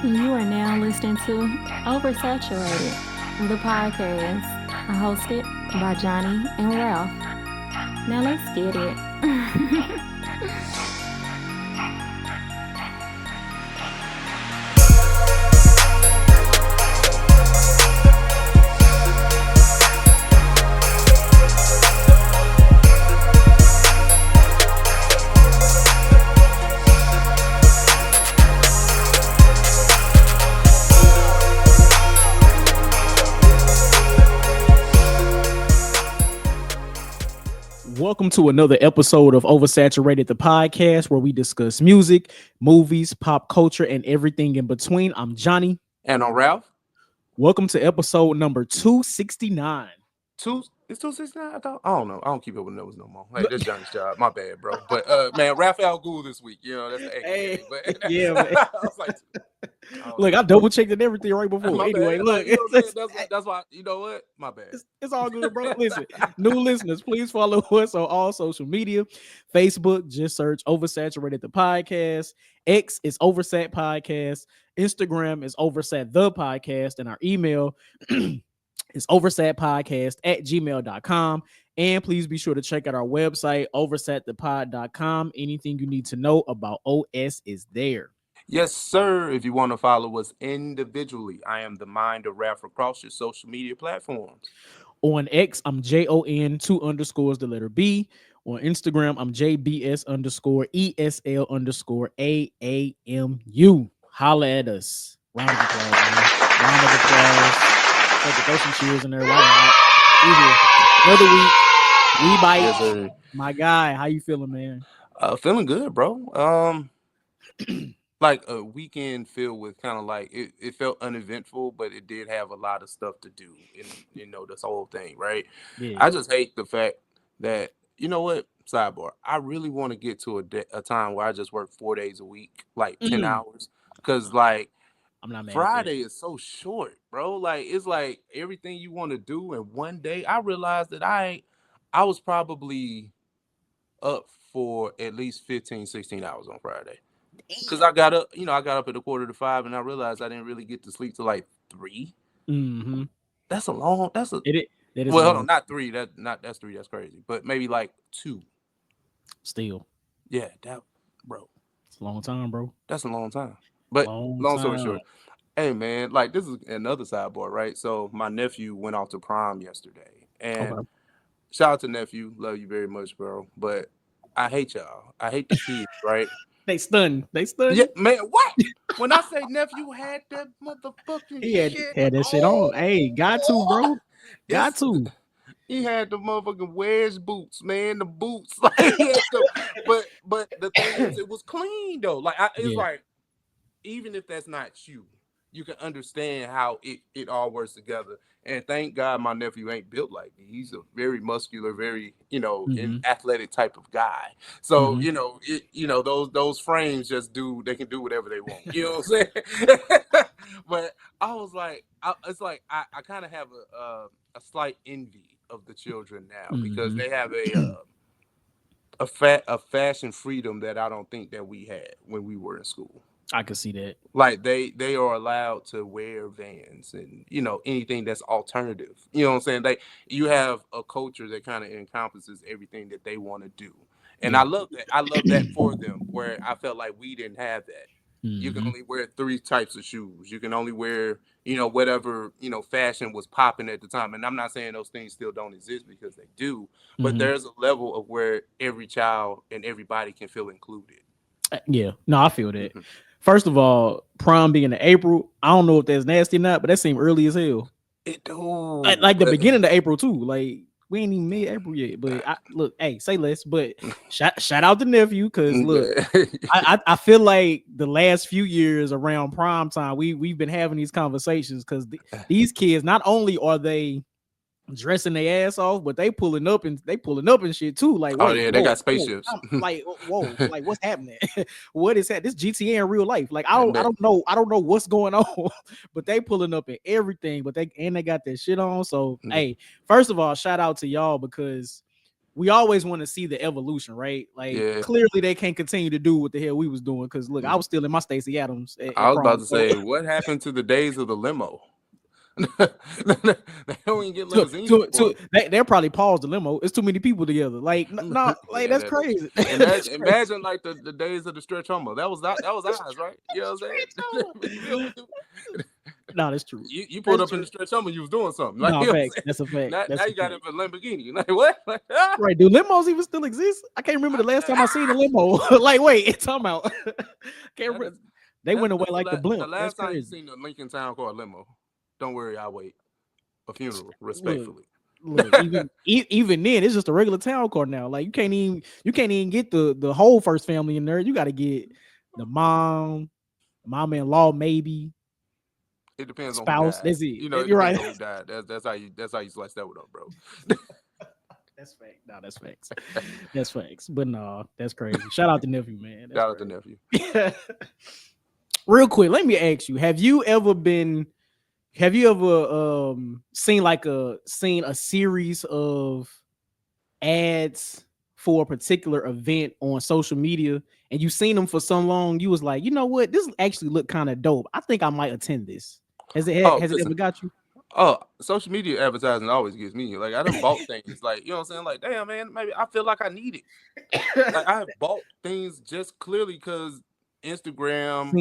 You are now listening to Oversaturated, the podcast, hosted by Johnnie and Ralph. Now let's get it. Welcome to another episode of Oversaturated, the podcast where we discuss music, movies, pop culture, and everything in between. I'm Johnny. And on Ralph, Welcome to episode number 269. it's 269. I don't know. I don't keep up with numbers no more. Hey, that's Johnny's job. My bad, bro. But man, Raphael Gould this week. You know that's the Hey, but yeah, man. I was like, Look, I double checked and everything right before. my Anyway, bad. look, You know what I'm saying? That's why. You know what? My bad. it's all good, bro. Listen, new listeners, please follow us on all social media. Facebook, just search Oversaturated the podcast. X is Oversat Podcast. Instagram is Oversat the podcast. And our email is oversatpodcast@gmail.com. And please be sure to check out our website, oversatthepod.com. Anything you need to know about OS is there. Yes, sir. If you want to follow us individually, I am the mind of Ralph across your social media platforms. On X, I'm JON 2_ the letter B. On Instagram, I'm JBS_ESL_AAMU. Holla at us. Round of applause, man. Round of applause. Take the throw some cheers in there. Why not? We here. Another week. We bite. Yes, sir. My guy, how you feeling, man? Feeling good, bro. Like a weekend filled with kind of like it felt uneventful, but it did have a lot of stuff to do, and this whole thing, right? Yeah. I just hate the fact that what? Sidebar. I really want to get to a time where I just work 4 days a week, like 10 hours, because like I'm not mad. Friday is so short, bro. Like it's like everything you want to do in one day. I realized that I was probably up for at least 15, 16 hours on Friday. Because I got up at 4:45, and I realized I didn't really get to sleep till like 3. Mm-hmm. That's a long. That's a. That is Well, long. hold on, not 3. That's 3. That's crazy. But maybe like 2. Still. Yeah, bro. It's a long time, bro. That's a long time. But long story short, hey man, like this is another sidebar, right? So my nephew went off to prom yesterday, and Okay. shout out to nephew, love you very much, bro. But I hate y'all. I hate the kids, right? They stunned. Yeah, man. What? When I say nephew had that motherfucking He had shit, that shit on. Hey, got to, bro. Got to. He had the motherfucking wedge boots, man. The boots, like, but the thing is, it was clean though. Like, it's like, even if that's not you, you can understand how it all works together. And thank God my nephew ain't built like me. He's a very muscular, very athletic type of guy. So those frames they can do whatever they want. You know what I'm saying? But I was like, I kind of have a slight envy of the children now because they have a fashion freedom that I don't think that we had when we were in school. I can see that. Like they are allowed to wear Vans and anything that's alternative. You know what I'm saying? You have a culture that kind of encompasses everything that they want to do, and I love that. I love that for them. Where I felt like we didn't have that. You can only wear 3 types of shoes. You can only wear whatever fashion was popping at the time. And I'm not saying those things still don't exist because they do, but there's a level of where every child and everybody can feel included. Yeah, no, I feel that. First of all, prom being in April, I don't know if that's nasty or not, but that seemed early as hell. It do. Like the beginning of April too. Like we ain't even mid-April yet. But look, hey, say less. But shout out to nephew because look, I feel like the last few years around prime time, we've been having these conversations because these kids not only are they dressing their ass off, but they pulling up and shit too. Like, wait, they got spaceships. Like, like what's happening? What is that? This GTA in real life. Like, I don't know what's going on, but they pulling up in everything. But they got that shit on. So, hey, first of all, shout out to y'all because we always want to see the evolution, right? Like clearly they can't continue to do what the hell we was doing because look, I was still in my Stacey Adams. I was about to say, what happened to the days of the limo? They don't even get limousines. They'll probably pause the limo. It's too many people together. Like no, like that's crazy. Imagine like the days of the stretch Hummer. That was ours, right? You know what I'm saying? No, that's true. You pulled up in the stretch Hummer, you was doing something. Like, no, facts. That's a fact. Now you got it for Lamborghini. Like what? Right? Do limos even still exist? I can't remember the last time I seen a limo. Like wait, it's talking about. Can't remember. They went away like the blimp. The last time you seen a Lincoln Town Car limo. Don't worry, I'll wait. A funeral, respectfully. Look, even then, it's just a regular town car now. Like you can't even get the whole first family in there. You got to get the mama-in-law, maybe. It depends spouse, on spouse. That's it. You know, you're right. Who died. That's how you slice that one up, bro. That's fact. No, that's facts. That's facts. But no, that's crazy. Shout out to nephew, man. That's shout out to nephew. Real quick, let me ask you: Have you ever seen a series of ads for a particular event on social media, and you've seen them for so long, you was like, you know what, this actually look kind of dope. I think I might attend this. Has it ever got you? Oh, social media advertising always gets me. Like I done bought things, like, you know what I'm saying? Like, damn, man, maybe I feel like I need it. Like I have bought things just clearly because Instagram,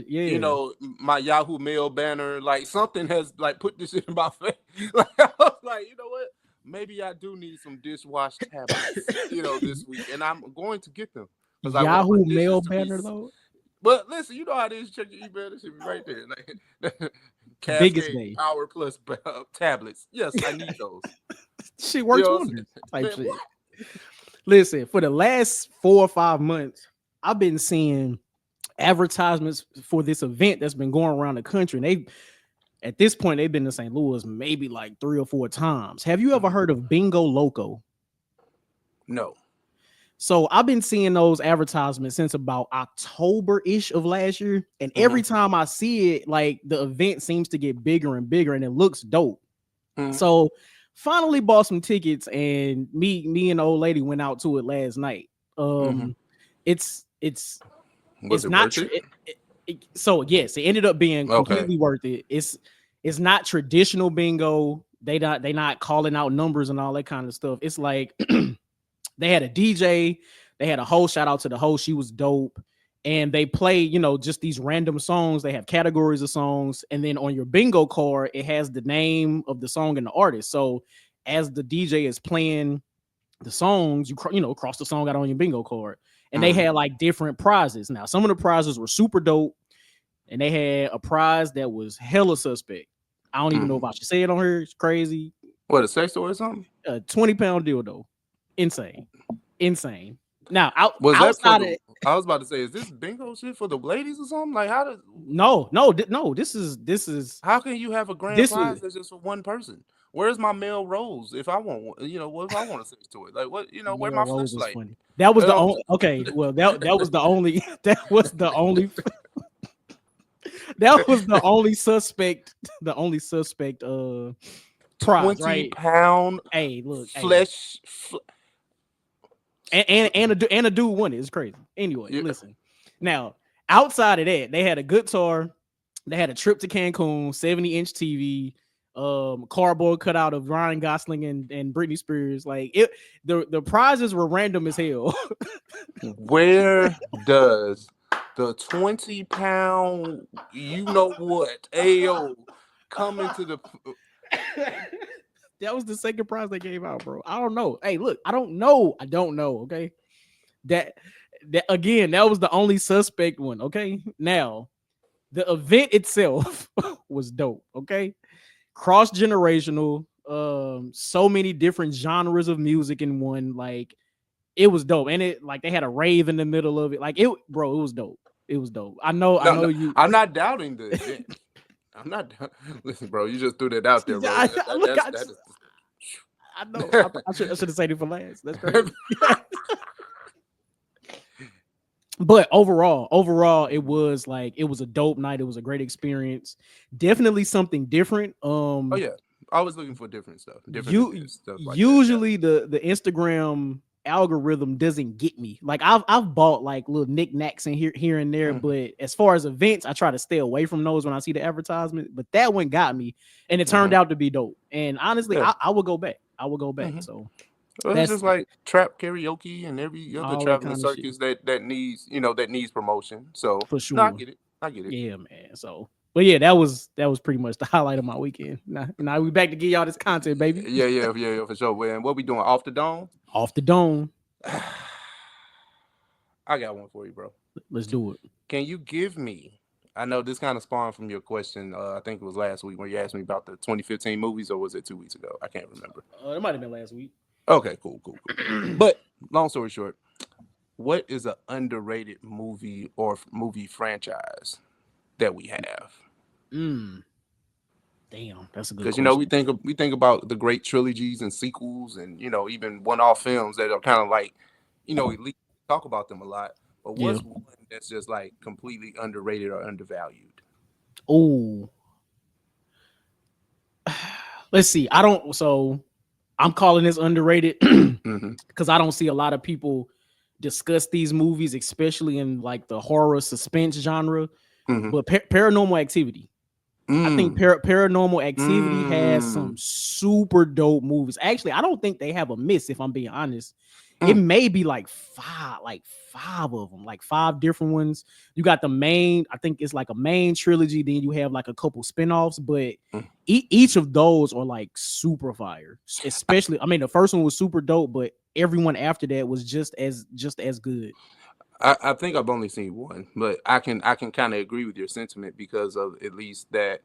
you know, my Yahoo Mail banner, like something has like put this shit in my face. Like I was like, you know what? Maybe I do need some dishwash tablets, you know, this week, and I'm going to get them. Yahoo Mail banner though. But listen, you know how it is. Check your email. This should be right there. Like, biggest day. Power Plus tablets. Yes, I need those. Shit works wonders. Type shit. Listen, for the last 4 or 5 months, I've been seeing advertisements for this event that's been going around the country, and at this point they've been to St. Louis maybe like 3 or 4 times. Have you ever heard of Bingo Loco? No. So I've been seeing those advertisements since about October-ish of last year, and every time I see it, like the event seems to get bigger and bigger, and it looks dope. So finally bought some tickets, and me and the old lady went out to it last night. It's not so yes, it ended up being completely worth it. It's not traditional bingo. They not calling out numbers and all that kind of stuff. It's like they had a DJ, they had a host. Shout out to the host, she was dope. And they play, you know, just these random songs. They have categories of songs, and then on your bingo card, it has the name of the song and the artist. So as the DJ is playing the songs, you know, cross the song out on your bingo card. And they had like different prizes. Now, some of the prizes were super dope, and they had a prize that was hella suspect. I don't even know if I should say it on here. It's crazy. What, a sex toy or something? A 20-pound dildo. Insane. Now, I was about to say, is this bingo shit for the ladies or something? Like, how does? No. This is. How can you have a grand prize that's just for one person? Where's my male rose? If I want, you know, what if I want to sex toy? Like, what, you know, where my flashlight? That was the only. Okay, well, that was the only. That was the only. That was the only suspect. The only suspect. Prize, 20-pound. Hey, look, flesh. And a dude won it. It's crazy. Anyway, listen. Now, outside of that, they had a guitar. They had a trip to Cancun, 70-inch TV, cardboard cutout of Ryan Gosling and Britney Spears. Like it, the prizes were random as hell. Where does the 20-pound, you know what, AO come into the? That was the second prize they gave out, bro. I don't know. Hey, look, I don't know. Okay, that again, that was the only suspect one. Okay, now the event itself was dope. Okay, cross-generational, so many different genres of music in one. Like it was dope, and it like they had a rave in the middle of it. Like it, bro, it was dope. It was dope. I know you. I'm not doubting the event. I'm not. Listen, bro, you just threw that out there, bro. I know. I should have said it for last. That's crazy. But overall, it was a dope night. It was a great experience. Definitely something different. Oh yeah, Always looking for different stuff, different You events, stuff like usually the Instagram algorithm doesn't get me. Like I've bought like little knickknacks in here and there, but as far as events, I try to stay away from those when I see the advertisement. But that one got me, and it turned out to be dope. And honestly, I will go back. I will go back. So Well, it's just like trap karaoke and every other all that traveling kind of shit. circus that needs that needs promotion. So For sure. no, I get it. I get it. Yeah, man. So, but yeah, that was pretty much the highlight of my weekend. Now we back to get y'all this content, baby. Yeah, for sure. Man, what we doing off the dome? Off the dome. I got one for you, bro. Let's do it. Can you give me? I know this kind of spawned from your question. I think it was last week when you asked me about the 2015 movies, or was it 2 weeks ago? I can't remember. It might have been last week. Okay, cool. But long story short, what is an underrated movie or movie franchise that we have? Damn, that's a good. Because we think about the great trilogies and sequels, and even one-off films that are kind of like, elite. Talk about them a lot. But what's one that's just like completely underrated or undervalued? Oh, let's see. I'm calling this underrated because I don't see a lot of people discuss these movies, especially in like the horror suspense genre. But Paranormal Activity. I think Paranormal Activity has some super dope movies. Actually, I don't think they have a miss, if I'm being honest. It may be like five of them, like 5 different ones. You got the main, I think it's like a main trilogy. Then you have like a couple spinoffs, but each of those are like super fire. Especially, I mean, the first one was super dope, but everyone after that was just as good. I think I've only seen one, but I can kind of agree with your sentiment because of at least that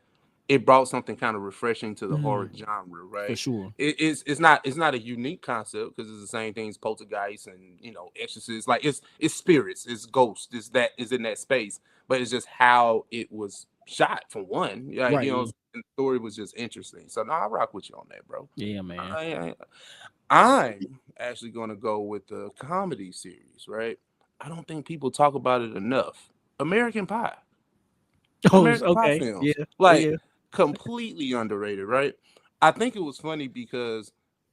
it brought something kind of refreshing to the horror genre, right? For sure. It's not a unique concept because it's the same things, poltergeist and exorcists. Like it's spirits, it's ghosts, is in that space, but it's just how it was shot for one. Yeah, Right. And the story was just interesting. So I rock with you on that, bro. Yeah, man. I'm actually gonna go with the comedy series, right? I don't think people talk about it enough. American Pie. American Pie films. Yeah. Completely underrated, right? I think it was funny because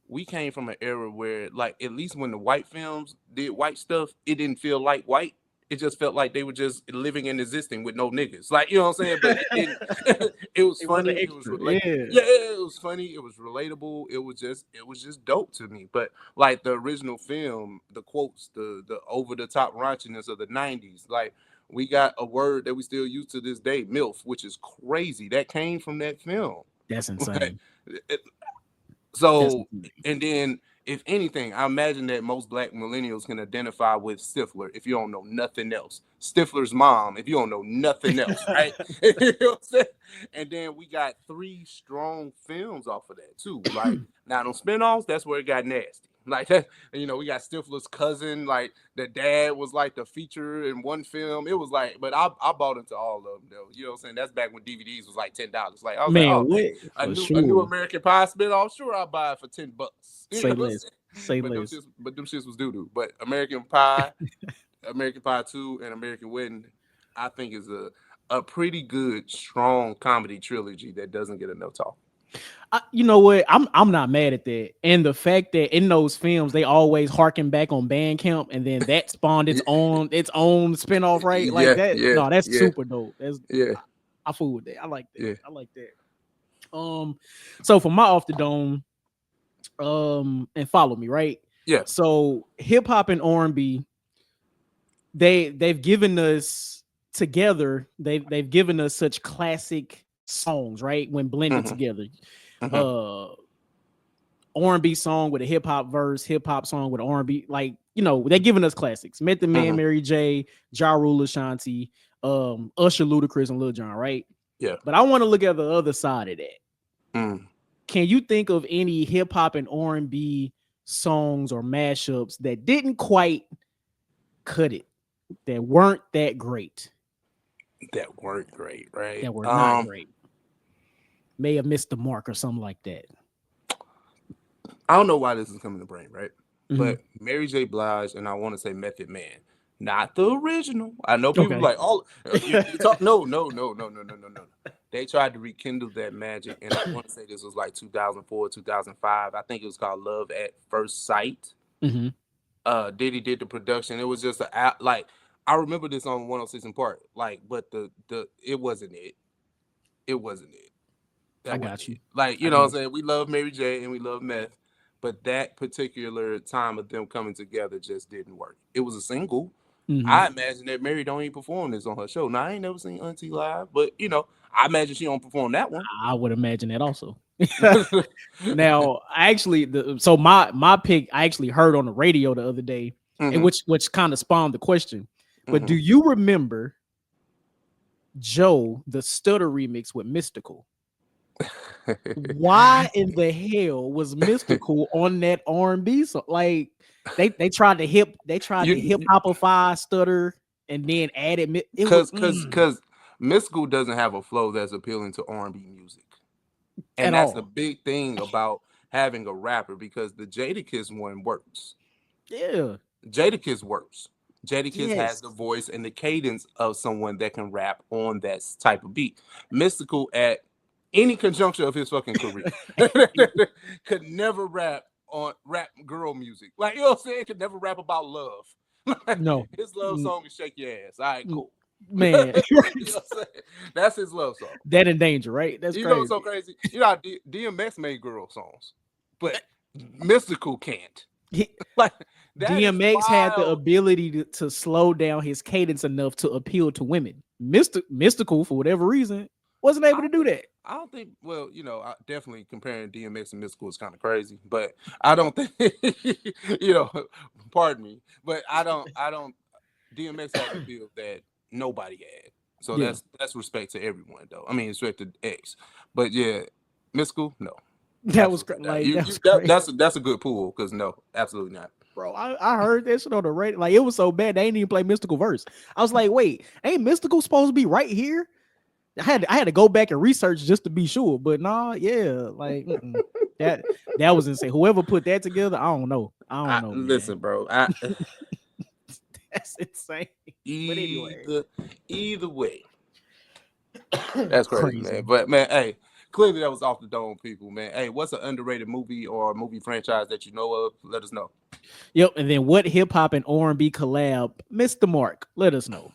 we came from an era where, like, at least when the white films did white stuff, it didn't feel like white. It just felt like they were just living and existing with no niggas. Like, you know what I'm saying? But it was funny. It was it was funny. It was relatable. It was just dope to me. But like the original film, the quotes, the over the top raunchiness of the 90s, like we got a word that we still use to this day, MILF, which is crazy. That came from that film. That's insane. And then if anything, I imagine that most black millennials can identify with Stifler if you don't know nothing else. Stifler's mom, if you don't know nothing else, right? You know what I'm saying? And then we got 3 strong films off of that too. Like now on spinoffs, that's where it got nasty. Like that, we got Stifler's cousin, like the dad was like the feature in one film. It was like, but I bought into all of them though. You know what I'm saying? That's back when DVDs was like $10. Like I was a new American Pie spinoff. Sure, I'll buy it for $10. Say less. But them shits was doo-doo. But American Pie, American Pie 2, and American Wedding, I think is a pretty good, strong comedy trilogy that doesn't get enough talk. You know what? I'm not mad at that. And the fact that in those films they always harken back on Bandcamp, and then that spawned its own spinoff, right? Like that. No, that's super dope. I fool with that. I like that. I like that. So for my off the dome, and follow me, right? Yeah. So hip hop and R&B, they've given us together. They've given us such classic songs, right? When blended together. R&B song with a hip hop verse, hip hop song with R&B, like they're giving us classics. Method Man, Mary J, Ja Rule, Ashanti, Usher, Ludacris, and Lil Jon, right? Yeah. But I want to look at the other side of that. Can you think of any hip hop and R&B songs or mashups that didn't quite cut it, that weren't that great? That weren't great, right? That were not great. May have missed the mark or something like that. I don't know why this is coming to brain, right? But Mary J. Blige and I want to say Method Man, not the original. I know people like all. You talk, no. They tried to rekindle that magic, and I want to say this was like 2004, 2005. I think it was called Love at First Sight. Mm-hmm. Diddy did the production. It was just like I remember this on 106 in Park. Like, but the it wasn't it. It wasn't it. That I wasn't got you. it. Like, I you know what I'm got you. saying? We love Mary J and we love Meth, but that particular time of them coming together just didn't work. It was a single. Mhm. I imagine that Mary don't even perform this on her show. Now I ain't never seen Auntie live, but you know, I imagine she don't perform that one. I would imagine that also. Now, so my pick I actually heard on the radio the other day, and Mhm. which kind of spawned the question. But do Mhm. you remember Joe the Stutter remix with Mystical? Why in the hell was Mystical on that R&B song? Like they tried to hip you hopify Stutter and then added it was because Mystical doesn't have a flow that's appealing to R&B music. at And that's the all. big thing about having a rapper, because the Jadakiss one works. Yeah. Jadakiss works. Jadakiss has Yes. the voice and the cadence of someone that can rap on that type of beat. Mystical at any conjuncture of his fucking career could never rap girl music. Like, you know what I'm saying? Could never rap about love. No. His love song is Shake Your Ass. All right, cool. Man. You know what I'm saying? That's his love song. That in danger, right? That's You know crazy. what's so crazy? You know how DMX made girl songs, but Mystical can't. He- Like, that is DMX had the wild. ability to slow down his cadence enough to appeal to women. Mystical, for whatever reason, wasn't able to do that. I don't think. Well, you know, definitely comparing DMX and Mystical is kind of crazy, but I don't think. You know, pardon me, but I don't. DMX had the appeal that nobody had, so Yeah. that's respect to everyone, though. I mean, respect to X, but yeah, Mystical, no. That was Absolutely not. like that was crazy, That's a good pool, because no, absolutely not. bro. I heard that shit on the radio. Like it was so bad they ain't even play Mystical verse. I was like, wait, ain't Mystical supposed to be right here? I had to go back and research just to be sure, but nah, yeah, like that was insane. Whoever put that together, I don't know. I don't know, man. Listen, bro. That's insane. But anyway, Either way, that's crazy, man. But man, hey, clearly that was off the dome, people, man. Hey, what's an underrated movie or movie franchise that you know of? Let us know. Yep. And then what hip hop and R&B collab missed the mark? Let us know.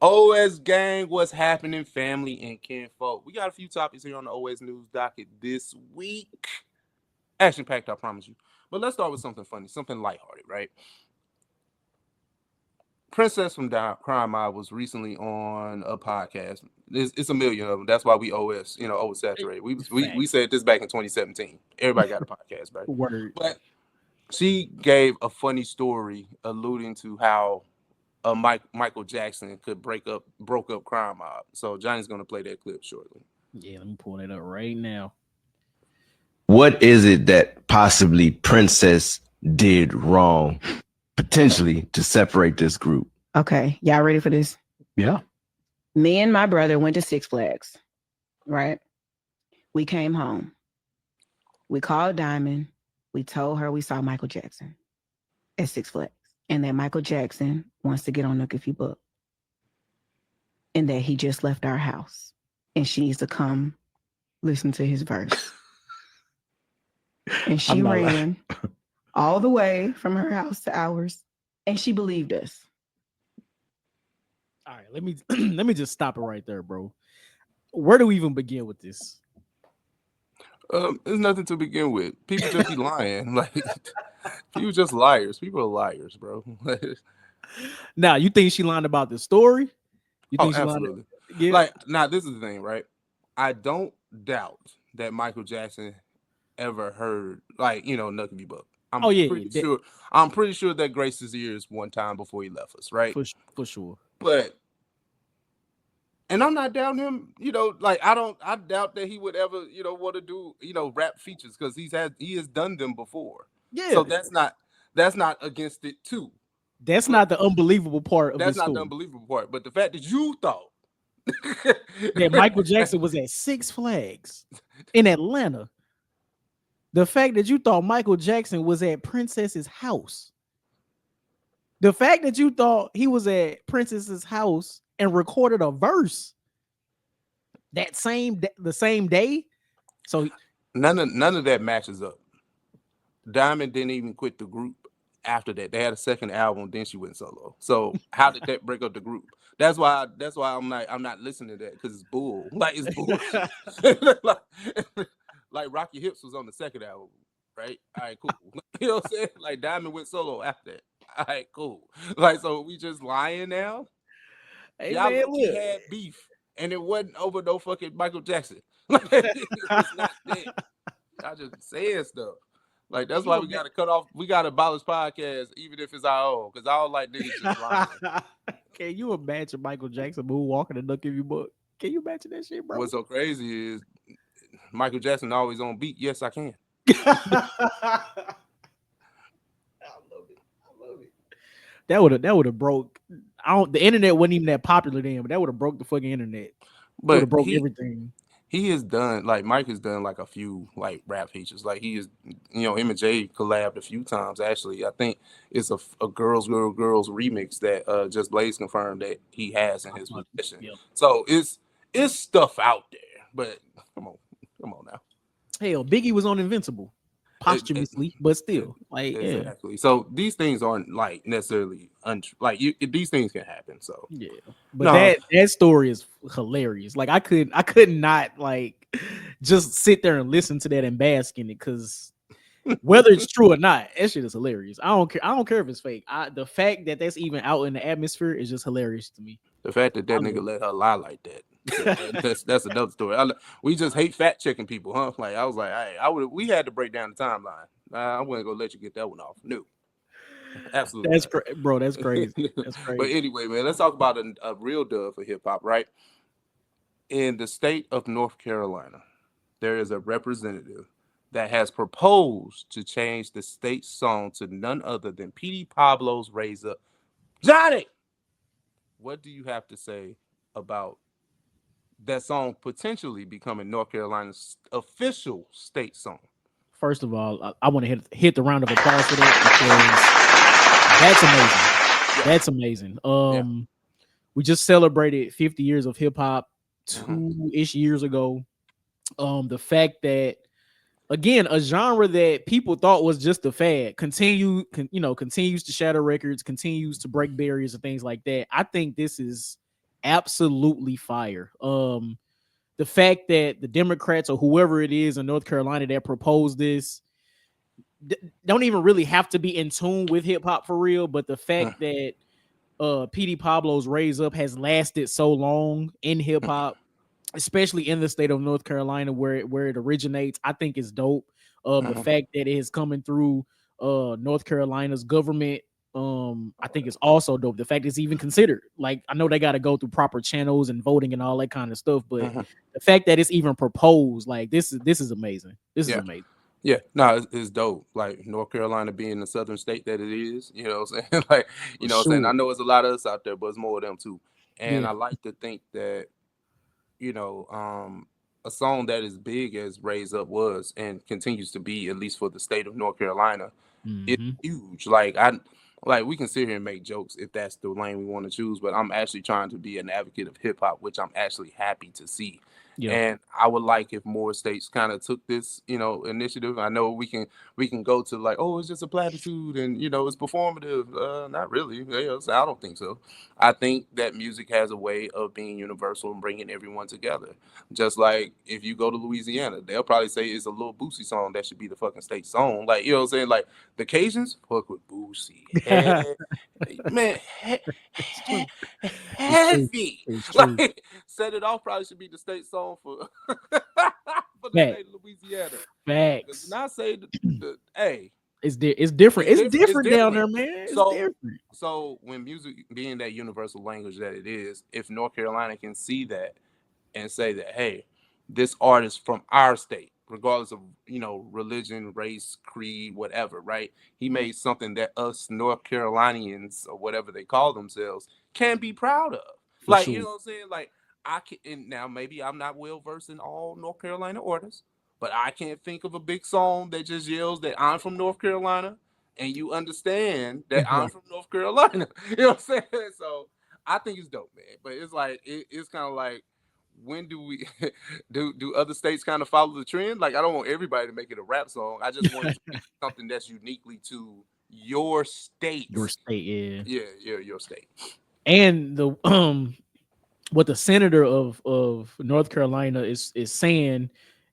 OS gang, what's happening, family and kinfolk? We got a few topics here on the OS news docket this week. Action packed, I promise you. But let's start with something funny, something lighthearted, right? Princess from Crime Mob was recently on a podcast. It's a million of them. That's why we OS, you know, oversaturated. We said this back in 2017. Everybody got a podcast, right? Word. But she gave a funny story alluding to how Michael Jackson broke up Crime Mob. So Johnny's gonna play that clip shortly. Yeah, let me pull that up right now. What is it that possibly Princess did wrong, potentially, to separate this group? Okay, y'all ready for this? Yeah. Me and my brother went to Six Flags, right? We came home. We called Diamond. We told her we saw Michael Jackson at Six Flags, and that Michael Jackson wants to get on Nook If You Book, and that he just left our house, and she needs to come listen to his verse. And she ran all the way from her house to ours, and she believed us. All right, let me just stop it right there, bro. Where do we even begin with this? There's nothing to begin with. People just be lying. Like, people just liars. People are liars, bro. Now, you think she lied about the story? You think she absolutely. Yeah. Like, now this is the thing, right? I don't doubt that Michael Jackson ever heard, like, you know, Nook If You Book. I'm pretty sure that graced his ears one time before he left us, right? For sure. But, and I'm not doubting him, you know, like I doubt that he would ever, you know, want to do, you know, rap features, because he has done them before. Yeah. So that's not against it too. That's not the unbelievable part of that's the not story. the unbelievable part. But the fact that you thought that Michael Jackson was at Six Flags in Atlanta. The fact that you thought Michael Jackson was at Princess's house. The fact that you thought he was at Princess's house and recorded a verse. the same day. So none of that matches up. Diamond didn't even quit the group after that. They had a second album, then she went solo. So how did that break up the group? That's why I'm not listening to that, because it's bull. Like, it's bullshit. like Rocky Hips was on the second album, right? All right, cool. You know what I'm saying? Like, Diamond went solo after that. All right, cool. Like, so we just lying now? hey Y'all man, low-key look. had beef, and it wasn't over no fucking Michael Jackson. Like, it's not that. Y'all just saying stuff. Like, that's why we gotta cut off. We gotta abolish podcasts, even if it's our own, because I don't like niggas just lying. Can you imagine Michael Jackson moonwalking and duck you buck? Can you imagine that shit, bro? What's so crazy is Michael Jackson always on beat. Yes, I can. I love it. That would have broke. The internet wasn't even that popular then, but that would have broke the fucking internet. Would have But broke everything. he has done, like, Mike has done like a few like rap features. Like, he is, him and Jay collabed a few times actually. I think it's a girls remix that Just Blaze confirmed that he has in his possession. Yep. So it's stuff out there. But come on now. Hell, Biggie was on Invincible posthumously, but still, like, exactly. Yeah. So these things aren't like necessarily these things can happen. So yeah, but that story is hilarious. Like, I could not like just sit there and listen to that and bask in it, because whether it's true or not, that shit is hilarious. I don't care if it's fake. The fact that that's even out in the atmosphere is just hilarious to me. The fact that nigga let her lie like that. That's another story. We just hate fact checking people, huh? Like, I was like, hey, we had to break down the timeline. I wasn't gonna let you get that one off. No, absolutely. That's bro. That's crazy. That's crazy. But anyway, man, let's talk about a real dub for hip hop, right? In the state of North Carolina, there is a representative that has proposed to change the state song to none other than Petey Pablo's "Raise Up." Johnny, what do you have to say about that song potentially becoming North Carolina's official state song? First of all, I want to hit the round of applause for that, because that's amazing. That's amazing. We just celebrated 50 years of hip hop 2-ish years ago. The fact that, again, a genre that people thought was just a fad continues to shatter records, continues to break barriers and things like that. I think this is absolutely fire. The fact that the Democrats or whoever it is in North Carolina that proposed this don't even really have to be in tune with hip hop for real, but the fact that Petey Pablo's "Raise Up" has lasted so long in hip hop, especially in the state of North Carolina where it originates, I think is dope. The fact that it is coming through North Carolina's government, I think it's also dope. The fact it's even considered. Like, I know they got to go through proper channels and voting and all that kind of stuff, but the fact that it's even proposed, like, this is amazing. This is amazing. Yeah, no, it's dope. Like, North Carolina being the southern state that it is, you know what I'm saying? Like, you know what I'm saying? I know it's a lot of us out there, but it's more of them too. And I like to think that, a song that is big as "Raise Up" was and continues to be, at least for the state of North Carolina, it's huge. Like, we can sit here and make jokes if that's the lane we want to choose, but I'm actually trying to be an advocate of hip hop, which I'm actually happy to see. Yeah. And I would like if more states kind of took this, initiative. I know we can go to like, oh, it's just a platitude and it's performative. Not really. I don't think so. I think that music has a way of being universal and bringing everyone together. Just like if you go to Louisiana, they'll probably say it's a Lil Boosie song that should be the fucking state song. Like, you know what I'm saying? Like, the Cajuns fuck with Boosie. Man, heavy. Like, Set It Off probably should be the state song for the state of Louisiana. Facts. Not say hey. It's different. It's different down there, man. It's different. So when music being that universal language that it is, if North Carolina can see that and say that, hey, this artist from our state, regardless of religion, race, creed, whatever, right? He made something that us North Carolinians or whatever they call themselves can be proud of. Like, you know what I'm saying? Like, I can, and now maybe I'm not well versed in all North Carolina artists, but I can't think of a big song that just yells that I'm from North Carolina and you understand that I'm from North Carolina. You know what I'm saying? So I think it's dope, man. But it's like it's kind of like when do we do other states kind of follow the trend? Like, I don't want everybody to make it a rap song. I just want it to be something that's uniquely to your state. Your state, yeah. Yeah, your state. And the what the senator of North Carolina is saying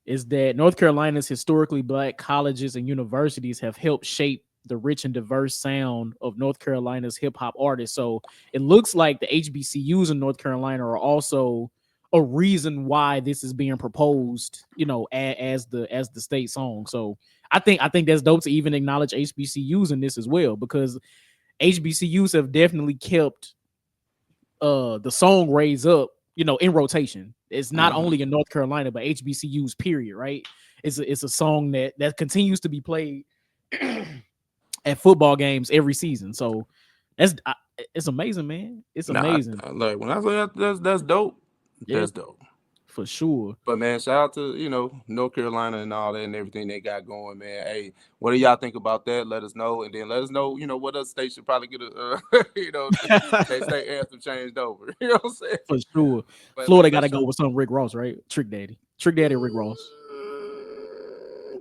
is that North Carolina's historically black colleges and universities have helped shape the rich and diverse sound of North Carolina's hip hop artists. So it looks like the HBCUs in North Carolina are also a reason why this is being proposed, you know, as the state song. So I think that's dope to even acknowledge HBCUs in this as well, because HBCUs have definitely kept the song Raise Up, you know, in rotation. It's not only in North Carolina, but HBCUs, period, right? It's a song that continues to be played at football games every season. So it's amazing, man. It's amazing. Like, when I say that's dope. Yeah, That's dope. for sure. But man, shout out to, you know, North Carolina and all that and everything they got going, man. Hey, what do y'all think about that? Let us know, and then let us know, you know, what other states should probably get a, you know, they state anthem changed over. You know what I'm saying? For sure. But Florida got to go with some Rick Ross, right? Trick Daddy, Rick Ross.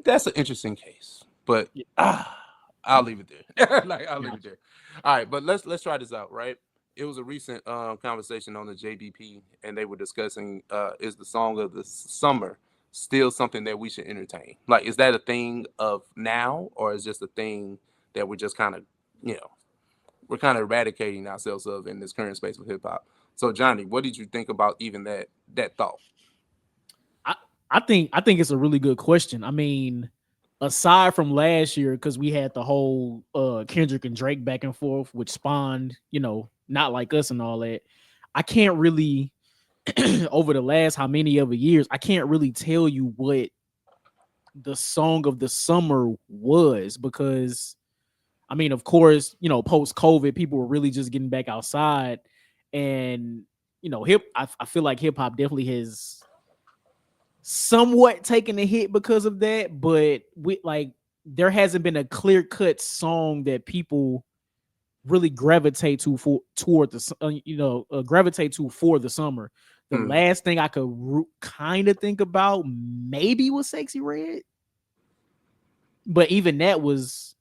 That's an interesting case, but I'll leave it there. Like, I'll leave it there. All right, but let's try this out, right? It was a recent conversation on the JBP, and they were discussing is the song of the summer still something that we should entertain? Like, is that a thing of now, or is just a thing that we're just kind of, you know, we're kind of eradicating ourselves of in this current space with hip hop? So, Johnny, what did you think about even that thought? I think it's a really good question. I mean, aside from last year, because we had the whole Kendrick and Drake back and forth, which spawned, you know, Not Like Us and all that, I can't really over the last how many other years, I can't really tell you what the song of the summer was, because I mean, of course, you know, post COVID, people were really just getting back outside, and you know, I feel like hip hop definitely has somewhat taken a hit because of that, but there hasn't been a clear cut song that people really gravitate to for the summer. The last thing I could kind of think about maybe was Sexy Red, but even that was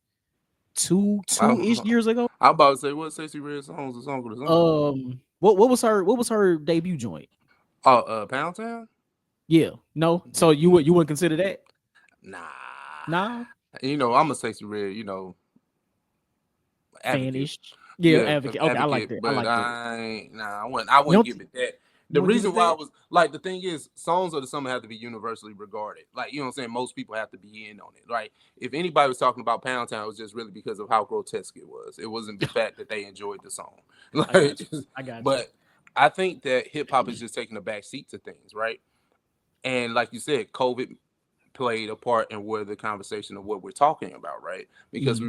two-ish years ago. I'm about to say, what Sexy Red song was the song of the summer? What was her debut joint? Pound Town? Yeah, no. So you wouldn't consider that? Nah. You know, I'm a Sexy Red, you know, fanish. Yeah, advocate. Okay, I like that. But I wouldn't give it that. The reason why I was like, the thing is, songs of the summer have to be universally regarded. Like, you know what I'm saying? Most people have to be in on it. Like, if anybody was talking about Pound Town, it was just really because of how grotesque it was. It wasn't the fact that they enjoyed the song. Like, I got you. But I think that hip hop is just taking a back seat to things, right? And like you said, COVID played a part in where the conversation of what we're talking about, right? Because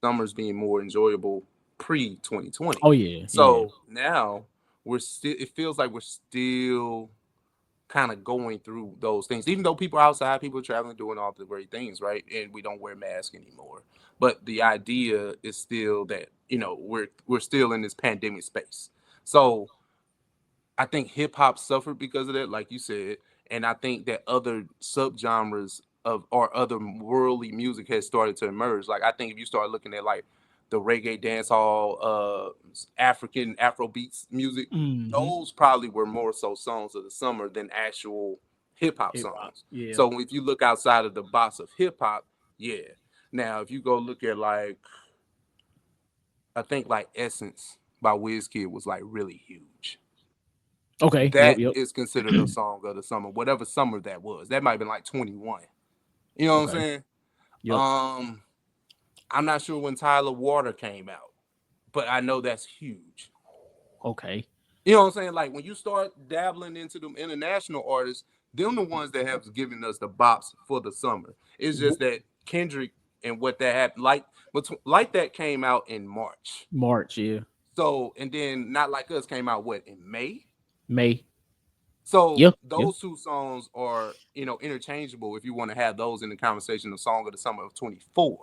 summer's being more enjoyable pre-2020. Oh yeah. So now it feels like we're still kind of going through those things, even though people are outside, people are traveling, doing all the great things, right? And we don't wear masks anymore. But the idea is still that, you know, we're still in this pandemic space. So I think hip hop suffered because of that, like you said, and I think that other subgenres or other worldly music has started to emerge. Like, I think if you start looking at like the reggae, dancehall, African Afrobeats music, those probably were more so songs of the summer than actual hip hop songs. Yeah. So if you look outside of the box of hip hop, yeah. Now, if you go look at like, I think like Essence by Wizkid was like really huge. Okay. That is considered a song of the summer, whatever summer that was. That might have been like 21. You know what I'm saying? Yep. I'm not sure when Tyler Water came out, but I know that's huge. Okay. You know what I'm saying? Like, when you start dabbling into them international artists, them the ones that have given us the bops for the summer. It's just that Kendrick and what that happened, like that came out in March. Yeah. So, and then Not Like Us came out in May? May. So those two songs are, you know, interchangeable if you want to have those in the conversation of Song of the Summer of 24.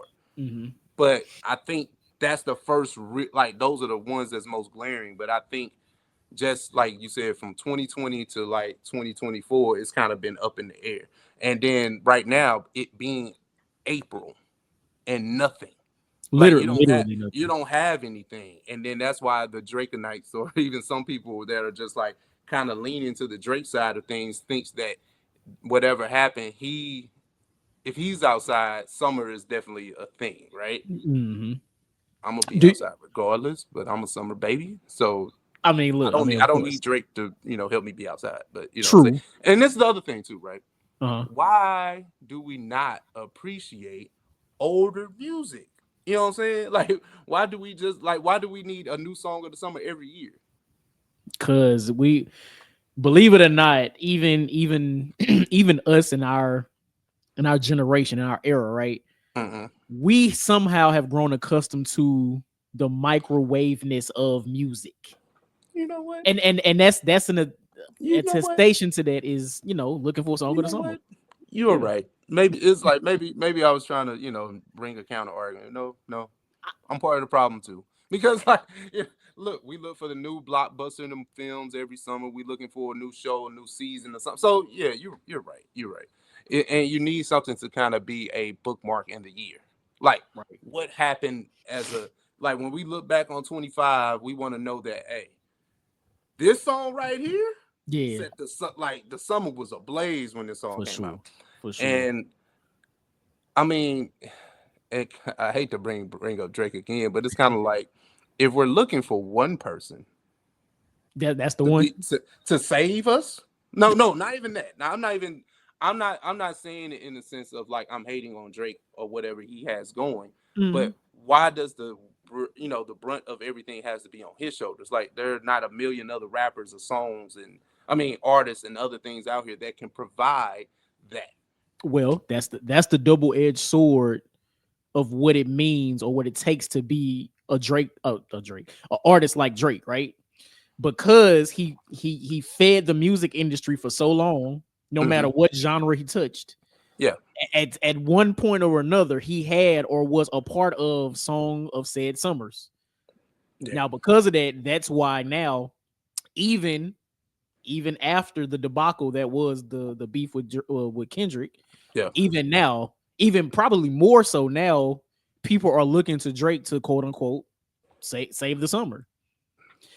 But I think that's the first, like, those are the ones that's most glaring. But I think just like you said, from 2020 to like 2024, it's kind of been up in the air. And then right now, it being April and nothing. Like Literally you nothing. don't have anything. And then that's why the Drakenites, or even some people that are just like kind of leaning to the Drake side of things, thinks that whatever happened, if he's outside, summer is definitely a thing, right? Mm-hmm. I'm gonna be Do outside regardless, but I'm a summer baby, so I mean, look, I of don't need course, Drake to help me be outside. But you know what I'm saying. true. And this is the other thing too, right? Uh-huh. Why do we not appreciate older music? You know what I'm saying? Like, why do we just like? Why do we need a new song of the summer every year? Because we believe it or not, even even us in our generation, in our era, right? Mm-hmm. We somehow have grown accustomed to the microwaveness of music. You know what? And that's an You know what? attestation to that is, looking for a song You of the know summer. what? You're Yeah. right. Maybe it's like maybe I was trying to bring a counter argument. No, I'm part of the problem too. Because like, look, we look for the new blockbuster in them films every summer. We looking for a new show, a new season, or something. So yeah, you're right. You're right. And you need something to kind of be a bookmark in the year. Like Right. what happened as a like when we look back on 25, we want to know that this song right here Yeah, set the summer was ablaze when this song for came out. sure. For sure. And I mean, I hate to bring up Drake again, but it's kind of like if we're looking for one person That's the to one. be to save us. No, no, not even that. Now I'm not saying it in the sense of like I'm hating on Drake or whatever he has going, Mhm. but why does the brunt of everything has to be on his shoulders? Like there are not a million other rappers or songs and I mean artists and other things out here that can provide that. Well, that's the double-edged sword of what it means or what it takes to be an artist like Drake, right? Because he fed the music industry for so long, no matter Hmm. what genre he touched. Yeah. At one point or another, he had or was a part of Song of Said Summers. Yeah. Now, because of that, that's why now, even after the debacle that was the beef with Kendrick, Yeah. even now, even probably more so now, people are looking to Drake to quote unquote save the summer.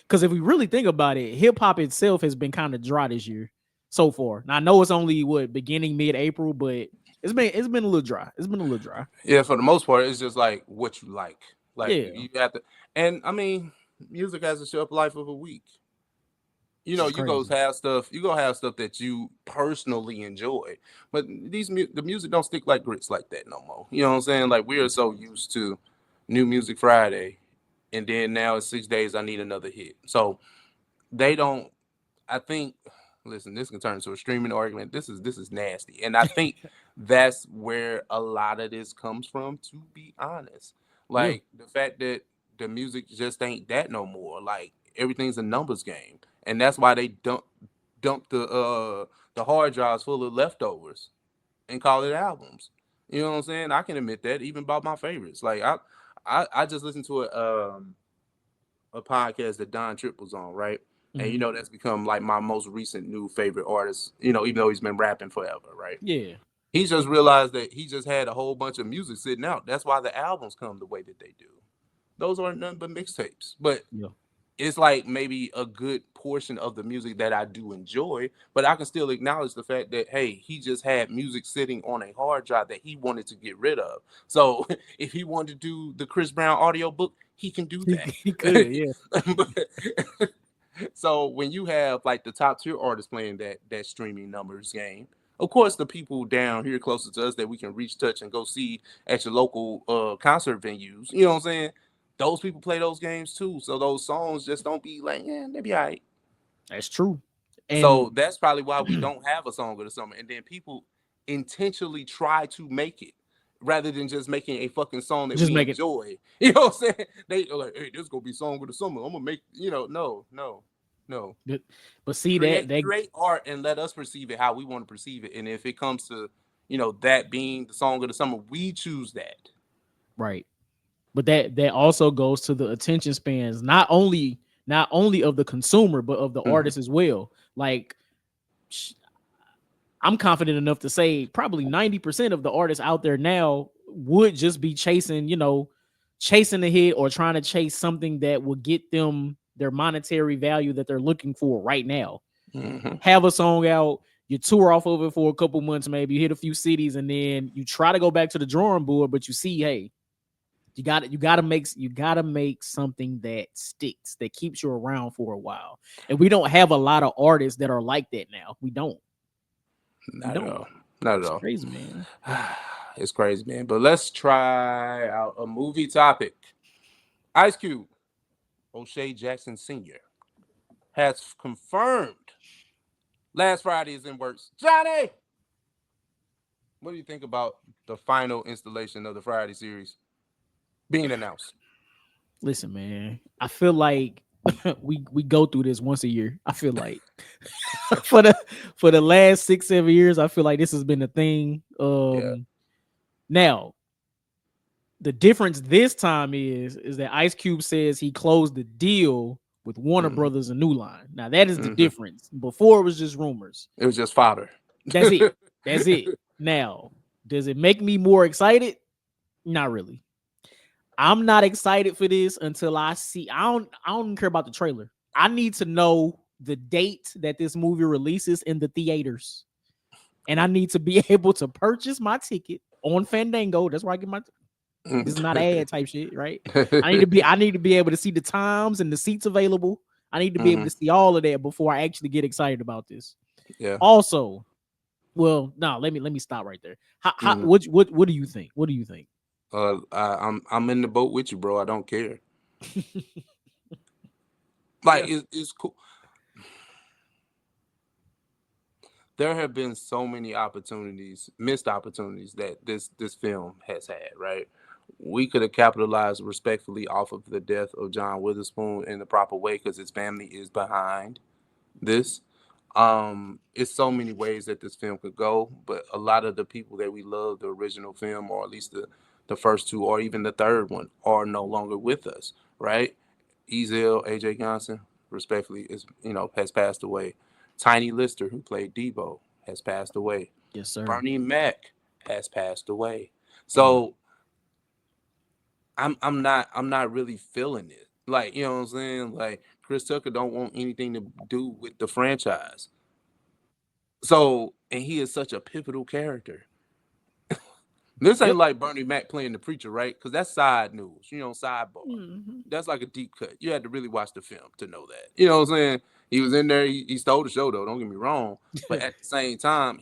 Because if we really think about it, hip hop itself has been kind of dry this year so far. Now I know it's only beginning mid-April, but it's been a little dry. It's been a little dry. Yeah, for the most part, it's just like what you like. Like Yeah, you have to, and I mean, music has a shelf life of a week. it's You go crazy. have stuff. You go have stuff that you personally enjoy, but the music don't stick like grits like that no more. You know what I'm saying? Like we are so used to New Music Friday, and then now it's 6 days. I need another hit. So they don't. I think. Listen, this can turn into a streaming argument. This is nasty, and I think that's where a lot of this comes from. To be honest, Yeah, like the fact that the music just ain't that no more. Like everything's a numbers game, and that's why they dump the hard drives full of leftovers and call it albums. You know what I'm saying? I can admit that even about my favorites. Like I just listened to a podcast that Don Tripp was on, right? And mhm. that's become like my most recent new favorite artist, even though he's been rapping forever, right? Yeah, He just realized that he just had a whole bunch of music sitting out. That's why the albums come the way that they do. Those aren't nothing but mixtapes. But yeah. it's like maybe a good portion of the music that I do enjoy, but I can still acknowledge the fact that hey, he just had music sitting on a hard drive that he wanted to get rid of. So if he wanted to do the Chris Brown audio book, he can do He could, yeah. that. So when you have like the top tier artists playing that streaming numbers game, of course the people down here closer to us that we can reach, touch, and go see at your local concert venues, you know what I'm saying? Those people play those games too. So those songs just don't be like, yeah, they be all right. That's true. And So that's probably why we don't have a song of the summer. And then people intentionally try to make it rather than just making a fucking song that just we make it enjoy. You know what I'm saying? They're like, hey, this is gonna be song of the summer. I'm gonna make, no. but see that Create art and let us perceive it how we want to perceive it. And if it comes to, that being the song of the summer, we choose that. right. But that also goes to the attention spans, not only not only of the consumer but of the artist as well. Like, I'm confident enough to say probably 90% of the artists out there now would just be chasing, chasing the hit or trying to chase something that will get them their monetary value that they're looking for right now. Have a song out, you tour off of it for a couple months, maybe you hit a few cities, and then you try to go back to the drawing board, but you see, hey, you gotta make something that sticks, that keeps you around for a while. And we don't have a lot of artists that are like that now. We don't. Not at all. Not at all. Crazy, man. It's crazy, man. But let's try out a movie topic. Ice Cube, O'Shea Jackson Sr., has confirmed Last Friday is in works. Johnny, what do you think about the final installation of the Friday series being announced? Listen, man, I feel like we go through this once a year. I feel like for the last 6-7 years, I feel like this has been a thing. Now, the difference this time is that Ice Cube says he closed the deal with Warner Brothers and New Line. Now that is the difference. Before it was just rumors. It was just fodder. That's it. That's it. Now, does it make me more excited? Not really. I'm not excited for this until I see. I don't care about the trailer. I need to know the date that this movie releases in the theaters, and I need to be able to purchase my ticket on Fandango. That's where I get my. This is not ad type shit, right? I need to be able to see the times and the seats available. I need to be able to see all of that before I actually get excited about this. Yeah. Also, well, no, let me stop right there. What do you think? What do you think? I'm in the boat with you, bro. I don't care. Like, it's cool. There have been so many missed opportunities that this film has had, right? We could have capitalized respectfully off of the death of John Witherspoon in the proper way because his family is behind this. It's so many ways that this film could go, but a lot of the people that we love the original film, or at least the first two, or even the third one, are no longer with us, right? Ezel, AJ Johnson, respectfully, has passed away. Tiny Lister, who played Debo, has passed away. Yes, sir. Bernie Mac has passed away. So I'm not really feeling it. Like, you know what I'm saying? Like, Chris Tucker don't want anything to do with the franchise. So, and he is such a pivotal character. This ain't like Bernie Mac playing the preacher, right? Because that's side news, sidebar. That's like a deep cut. You had to really watch the film to know that. You know what I'm saying? He was in there. He stole the show, though. Don't get me wrong. But at the same time,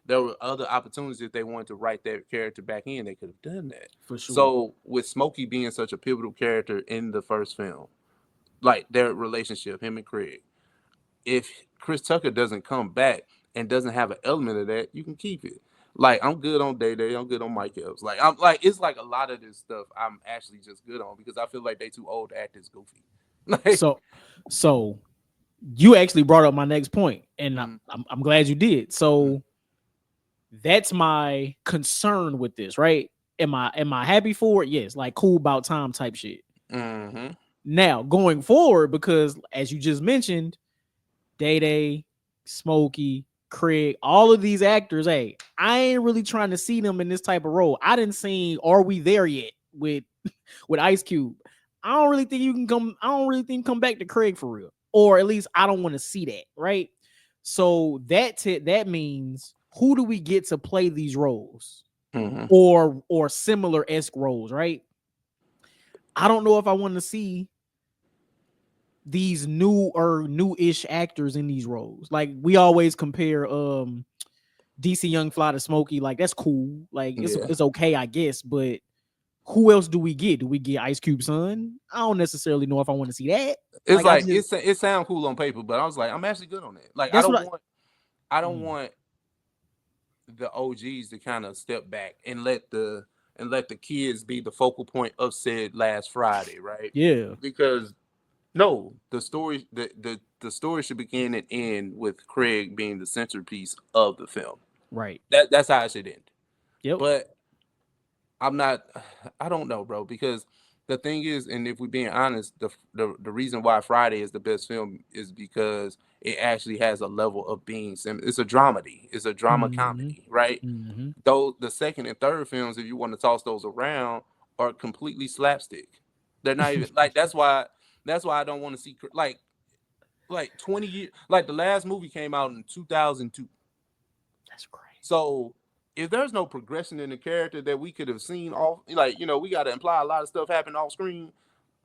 there were other opportunities. If they wanted to write that character back in, they could have done that. For sure. So with Smokey being such a pivotal character in the first film, like their relationship, him and Craig, if Chris Tucker doesn't come back and doesn't have an element of that, you can keep it. Like, I'm good on Day Day, I'm good on Mike Epps. Like, it's like a lot of this stuff I'm actually just good on because I feel like they too old to act as goofy. Like, so you actually brought up my next point, and I'm glad you did. So that's my concern with this, right? Am I happy for it? Yes, like cool about time type shit. Now going forward, because as you just mentioned, Day Day, Smokey, Craig, all of these actors, hey, I ain't really trying to see them in this type of role. I didn't see Are We There Yet with Ice Cube. I don't really think come back to Craig for real. Or at least I don't want to see that, right? So that means, who do we get to play these roles? Or similar-esque roles, right? I don't know if I want to see these new or new-ish actors in these roles. Like, we always compare DC Young Fly to Smokey. Like, that's cool. Like, it's okay, I guess. But who else do we get? Do we get Ice Cube's son? I don't necessarily know if I want to see that. It's like it sounds cool on paper, but I was like, I'm actually good on that. Like, I don't want the OGs to kind of step back and let the kids be the focal point of said Last Friday, right? Yeah. Because no, the story should begin and end with Craig being the centerpiece of the film. Right. That's how it should end. Yep. But I don't know, bro, because the thing is, and if we're being honest, the reason why Friday is the best film is because it actually has a level of being it's a dramedy. It's a drama comedy, right? Mm-hmm. Though the second and third films, if you want to toss those around, are completely slapstick. They're not even like that's why I don't want to see like 20 years, like the last movie came out in 2002. That's crazy. So if there's no progression in the character that we could have seen off, like, we got to imply a lot of stuff happened off screen.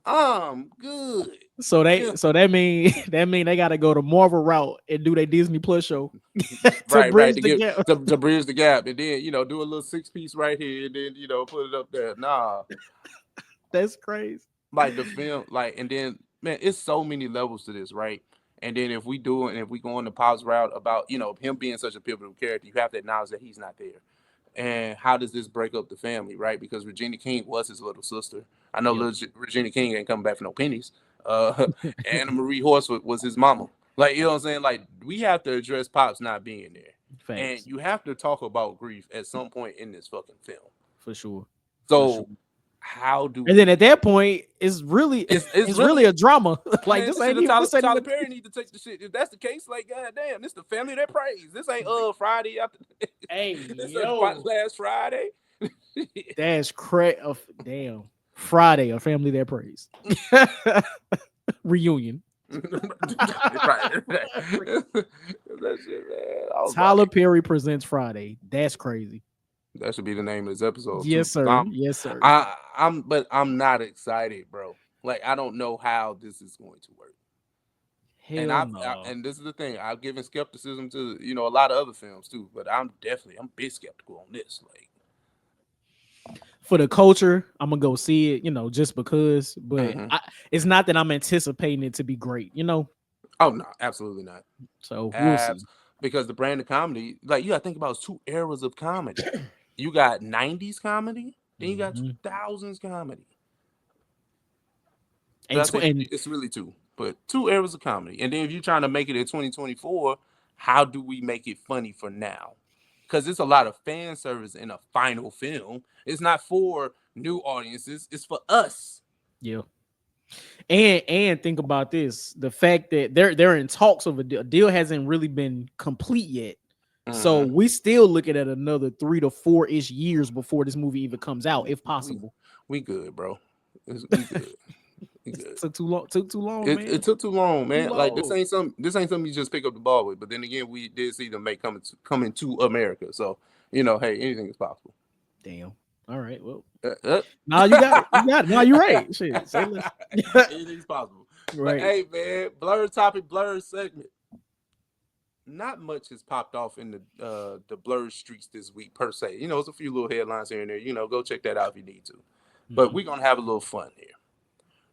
Good. So that mean they got to go the Marvel route and do their Disney Plus show to bridge the gap. To bridge the gap, and then do a little 6-piece right here, and then put it up there. Nah, that's crazy. Like the film, and then man, it's so many levels to this, right? And then if we go on the Pop's route about him being such a pivotal character, you have to acknowledge that he's not there. And how does this break up the family, right? Because Regina King was his little sister. I know Regina King ain't coming back for no pennies. Anna Marie Horse was his mama. Like, you know what I'm saying? Like, we have to address Pops not being there. Thanks. And you have to talk about grief at some point in this fucking film. For sure. So how do and then at that point it's really really a drama. Like, man, this ain't Tyler Perry need to take the shit. If that's the case, like, goddamn, this the family that prays. This ain't Friday after. Hey, this last Friday. That's correct. Damn, Friday, a family that prays. Reunion. That shit, man. Tyler Perry presents Friday. That's crazy. That should be the name of this episode. Yes, sir. Yes, sir. I'm not excited, bro. Like, I don't know how this is going to work. Hell no. And this is the thing. I've given skepticism to a lot of other films too, but I'm big skeptical on this. Like, for the culture, I'm gonna go see it, just because. But it's not that I'm anticipating it to be great, Oh no, absolutely not. So we'll see. Because the brand of comedy, like, you gotta think about, it's two eras of comedy. You got 90s comedy, then you got 2000s comedy. It's really two, but two eras of comedy. And then if you're trying to make it in 2024, how do we make it funny for now? Because it's a lot of fan service in a final film. It's not for new audiences, it's for us. Yeah. And think about this: the fact that they're in talks of a deal hasn't really been complete yet. So we still looking at another 3 to 4-ish years before this movie even comes out, if possible. We good, bro. We good. It took too long. Man. It took too long, man. Like, this ain't something you just pick up the ball with. But then again, we did see them coming to America. So hey, anything is possible. Damn. All right. Well, no, you got it. No, you're right. Shit. Say less. Anything's possible. Right. But, hey, man, blur topic, blur segment. Not much has popped off in the blur streets this week per se. It's a few little headlines here and there. Go check that out if you need to. But we're gonna have a little fun here.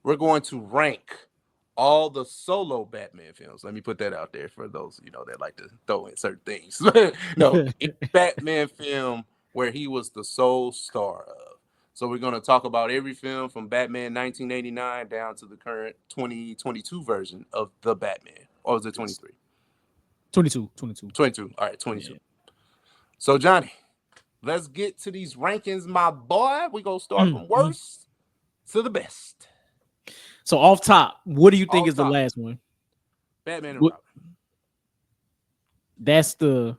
We're going to rank all the solo Batman films. Let me put that out there for those that like to throw in certain things. No, Batman film where he was the sole star of. So we're going to talk about every film from Batman 1989 down to the current 2022 version of the Batman. Or was it 23? 22. All right, 22. Yeah. So, Johnny, let's get to these rankings, my boy. We're going to start from worst to the best. So, off top, what do you think is the last one? Batman and Robin. That's the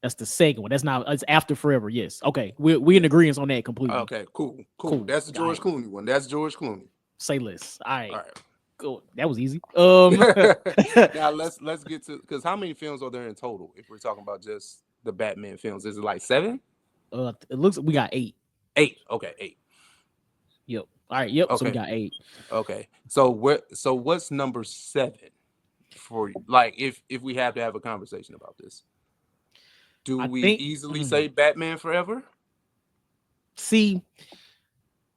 second one. It's After Forever. Yes. Okay. We in agreement on that completely. Okay. Cool. That's the George Clooney one. That's George Clooney. Say less. All right. Cool. That was easy. Now let's get to, because how many films are there in total? If we're talking about just the Batman films, is it like 7? It looks we got 8. 8. Okay, 8. Yep. All right. Yep. Okay. So we got 8. Okay. So what's number 7 for you? Like, if we have to have a conversation about this? Do we easily say Batman Forever? See,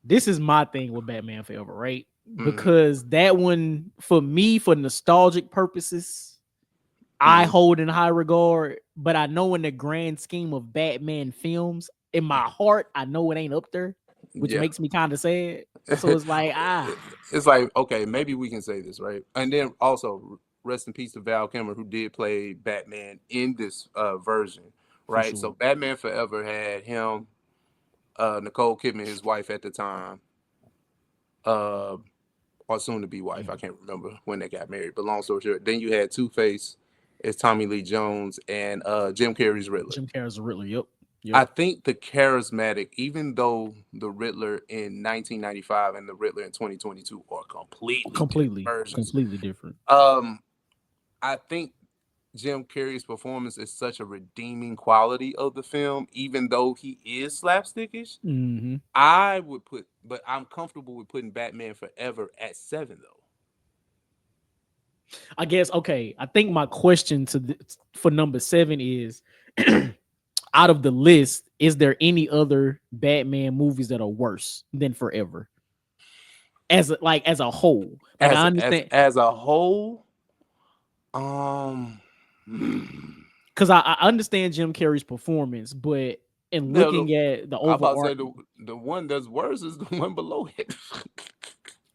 this is my thing with Batman Forever, right? Because that one, for me, for nostalgic purposes, I hold in high regard. But I know in the grand scheme of Batman films, in my heart, I know it ain't up there, which makes me kind of sad. So it's like, It's like, okay, maybe we can say this, right? And then also, rest in peace to Val Kilmer, who did play Batman in this version, right? Sure. So Batman Forever had him, Nicole Kidman, his wife at the time, or soon to be wife. I can't remember when they got married, but long story short, then you had Two-Face as Tommy Lee Jones and Jim Carrey's Riddler. Jim Carrey's Riddler. Yep. I think the charismatic, even though the Riddler in 1995 and the Riddler in 2022 are completely different. I think Jim Carrey's performance is such a redeeming quality of the film, even though he is slapstickish. Mm-hmm. I would put, but I'm comfortable with putting Batman Forever at 7 though. I guess okay. I think my question for number 7 is, out of the list, is there any other Batman movies that are worse than Forever? As a whole, like I understand as a whole, because I understand Jim Carrey's performance, but in looking at the overall, I'm about to say the one that's worse is the one below it.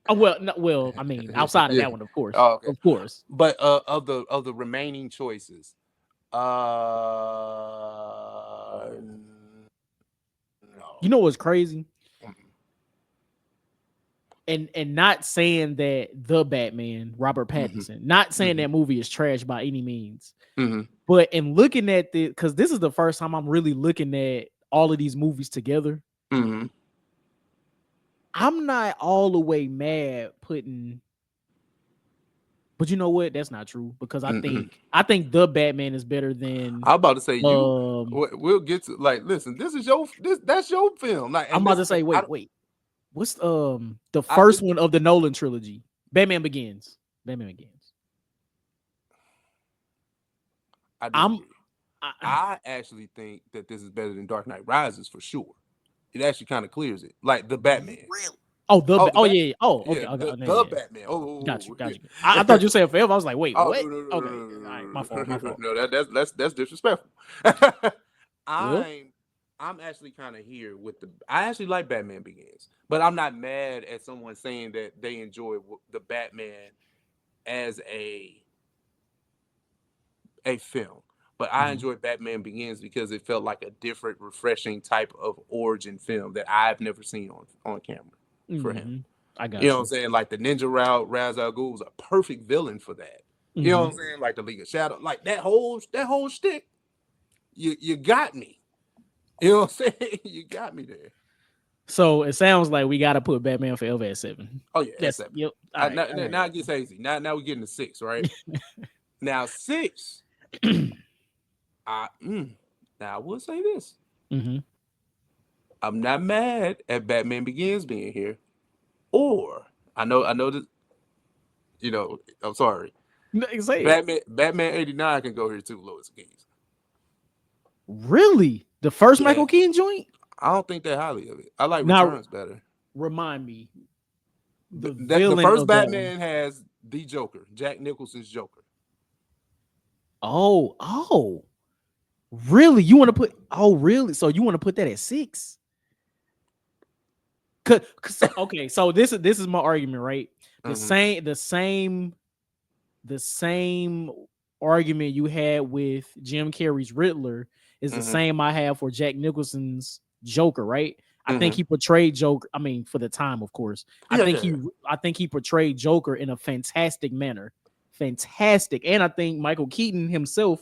well, I mean, outside of that one, of course, of course. But of the remaining choices, no. You know what's crazy? And not saying that the Batman, Robert Pattinson, not saying that movie is trash by any means, but in looking at because this is the first time I'm really looking at all of these movies together. I'm not all the way mad putting, but you know what? That's not true, because I think the Batman is better than. I'm about to say we'll get to listen. That's your film. I'm about to say wait. What's the first one of the Nolan trilogy? Batman Begins. I actually think that this is better than Dark Knight Rises for sure. It actually kind of clears it, like the Batman. Really? Oh, okay. The Batman. Got you. I thought you said Forever. I was like, wait, what? No, okay, all right, my fault. No, that's disrespectful. I'm actually kind of here with I actually like Batman Begins, but I'm not mad at someone saying that they enjoy the Batman as a film. But I enjoyed Batman Begins because it felt like a different, refreshing type of origin film that I've never seen on camera for him. I got you know what I'm saying? Like the Ninja Ra's al Ghul was a perfect villain for that. You know what I'm saying? Like the League of Shadow, like that whole shtick. You got me. You know what I'm saying? You got me there. So it sounds like we got to put Batman Forever at 7. Oh yeah, that's 7. Yep. Now it gets hazy. Now we're getting to 6, right? Now 6. Now I will say this. I'm not mad at Batman Begins being here, or I know that. You know, I'm sorry. No, Batman 89 can go here too, Lois Keys. Really? The first Michael Keaton joint? I don't think that highly of it. I like Returns better. Remind me. The first Batman has the Joker, Jack Nicholson's Joker. Oh. Really? You want to put? Oh, really? So you want to put that at 6? Okay, so this is my argument, right? The same argument you had with Jim Carrey's Riddler is the same I have for Jack Nicholson's Joker, right? I think he portrayed Joker. I mean, for the time, of course. I think he portrayed Joker in a fantastic manner. Fantastic. And I think Michael Keaton himself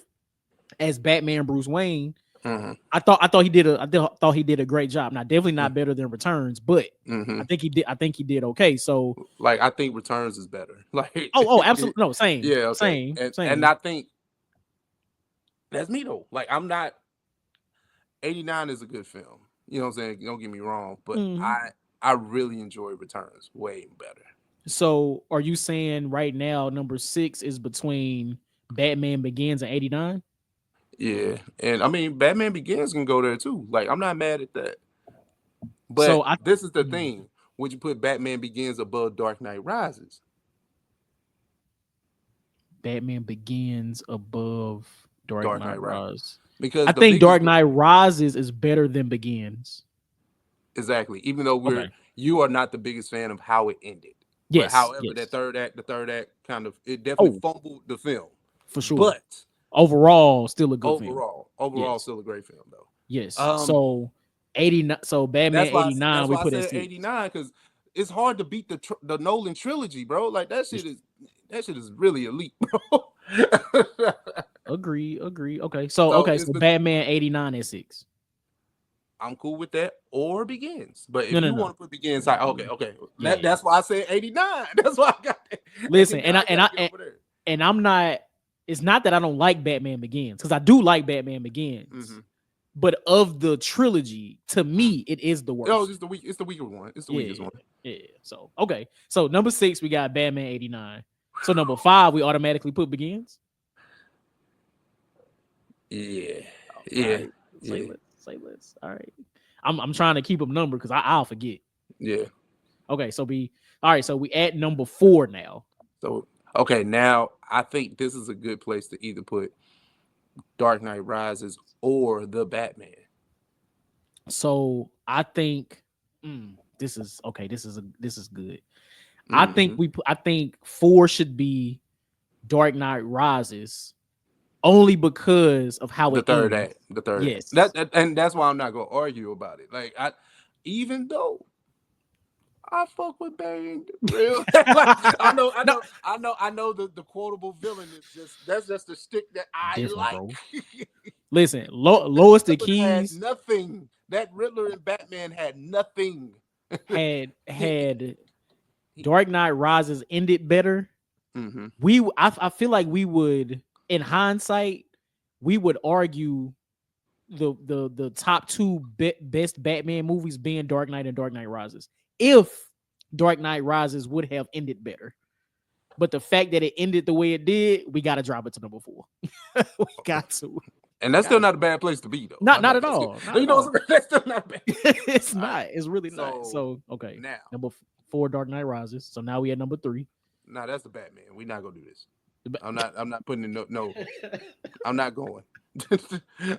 as Batman Bruce Wayne, I thought he did a great job. Now, definitely not better than Returns, but I think he did okay. So like I think Returns is better. Like absolutely. No, same. Yeah, okay. Same. And I think that's me though. Like I'm not 89 is a good film. You know what I'm saying? Don't get me wrong, but I really enjoy Returns way better. So are you saying right now number 6 is between Batman Begins and 89? Yeah, and I mean Batman Begins can go there too. Like I'm not mad at that. But this is the thing: would you put Batman Begins above Dark Knight Rises? Batman Begins above Dark Knight Rises. Because I think Dark Knight Rises is better than Begins. Exactly. Even though you are not the biggest fan of how it ended. Yes. But however, the third act kind of it definitely fumbled the film. For sure. But overall, still a good film. Overall, still a great film though. Yes. So 89. So Batman 89. That's we why put I at said 6. 89 because it's hard to beat the Nolan trilogy, bro. Like that shit is really elite, bro. Agree. Okay, so Batman 89 at 6. I'm cool with that. Or Begins, but if No. you want to put Begins, like okay. Yeah. That's why I said 89. That's why I got that. Listen, and I'm not. It's not that I don't like Batman Begins, because I do like Batman Begins. Mm-hmm. But of the trilogy, to me, it is the worst. No, it's the weaker one. It's the weakest one. Yeah. So okay. So number 6, we got Batman 89. So number 5, we automatically put Begins. Yeah. Right. Say less. All right. I'm trying to keep them numbered because I'll forget. Yeah. Okay. So we at number 4 now. So okay, now I think this is a good place to either put Dark Knight Rises or The Batman. So I think this is okay. This is good. Mm-hmm. I think 4 should be Dark Knight Rises, only because of how the third act. Yes. And that's why I'm not gonna argue about it. Like even though I fuck with Bane, real. Like, I know the quotable villain is that's just the stick that I like. Listen, Lois the Keys nothing. That Riddler and Batman had nothing. had Dark Knight Rises ended better. Mm-hmm. I feel like we would, in hindsight, we would argue the top 2 best Batman movies being Dark Knight and Dark Knight Rises, if Dark Knight Rises would have ended better. But the fact that it ended the way it did, we got to drop it to number 4. We got to. And that's still not a bad place to be, though. Not at all. That's still not bad. It's not. It's really not. So okay. Now number 4, Dark Knight Rises. So now we at number 3. Nah, that's the Batman. We're not gonna do this. I'm not putting in no. I'm not going.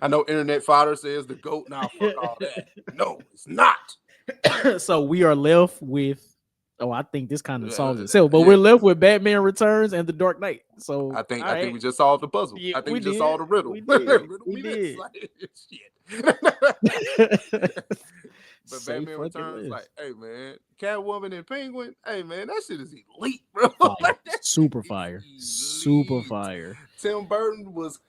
I know Internet Fodder says the GOAT. Now fuck all that. No, it's not. So we are left with. Oh, I think this kind of solves itself. But we're left with Batman Returns and The Dark Knight. So I think we just solved the puzzle. Yeah, I think we just solved the riddle. We did. But Batman Returns, like, hey man, Catwoman and Penguin, hey man, that shit is elite, bro. Like, super fire. Tim Burton was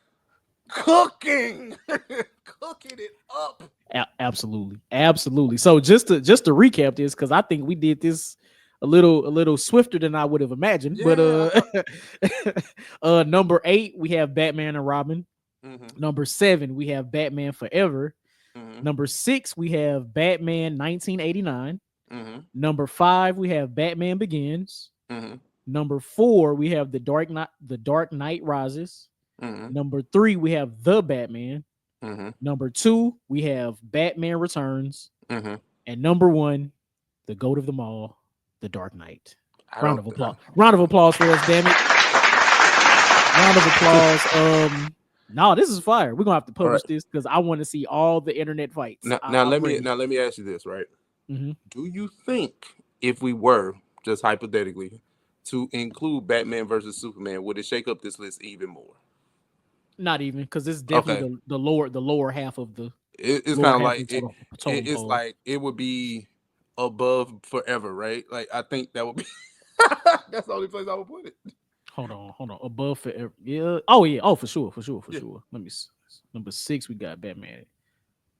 cooking it up. Absolutely. So just to recap this, because I think we did this a little swifter than I would have imagined. Yeah. But number 8, we have Batman and Robin. Mm-hmm. Number 7, we have Batman Forever. Mm-hmm. Number 6, we have Batman 1989. Mm-hmm. Number 5, we have Batman Begins. Mm-hmm. Number 4, we have The Dark Knight Rises. Mm-hmm. Number 3, we have The Batman. Mm-hmm. Number 2, we have Batman Returns. Mm-hmm. And number 1, the GOAT of them all, The Dark Knight. Round of applause for us, damn it. Round of applause. No, this is fire. We're gonna have to publish this because I want to see all the internet fights. Now let me ask you this, right? Mm-hmm. Do you think if we were, just hypothetically, to include Batman versus Superman, would it shake up this list even more? Not even, because it's definitely the lower half of the. It's kind of like it's like it would be above Forever, right? Like I think that would be. That's the only place I would put it. Hold on. Above Forever, yeah. Oh yeah. Oh for sure. Let me see. Number 6, we got Batman.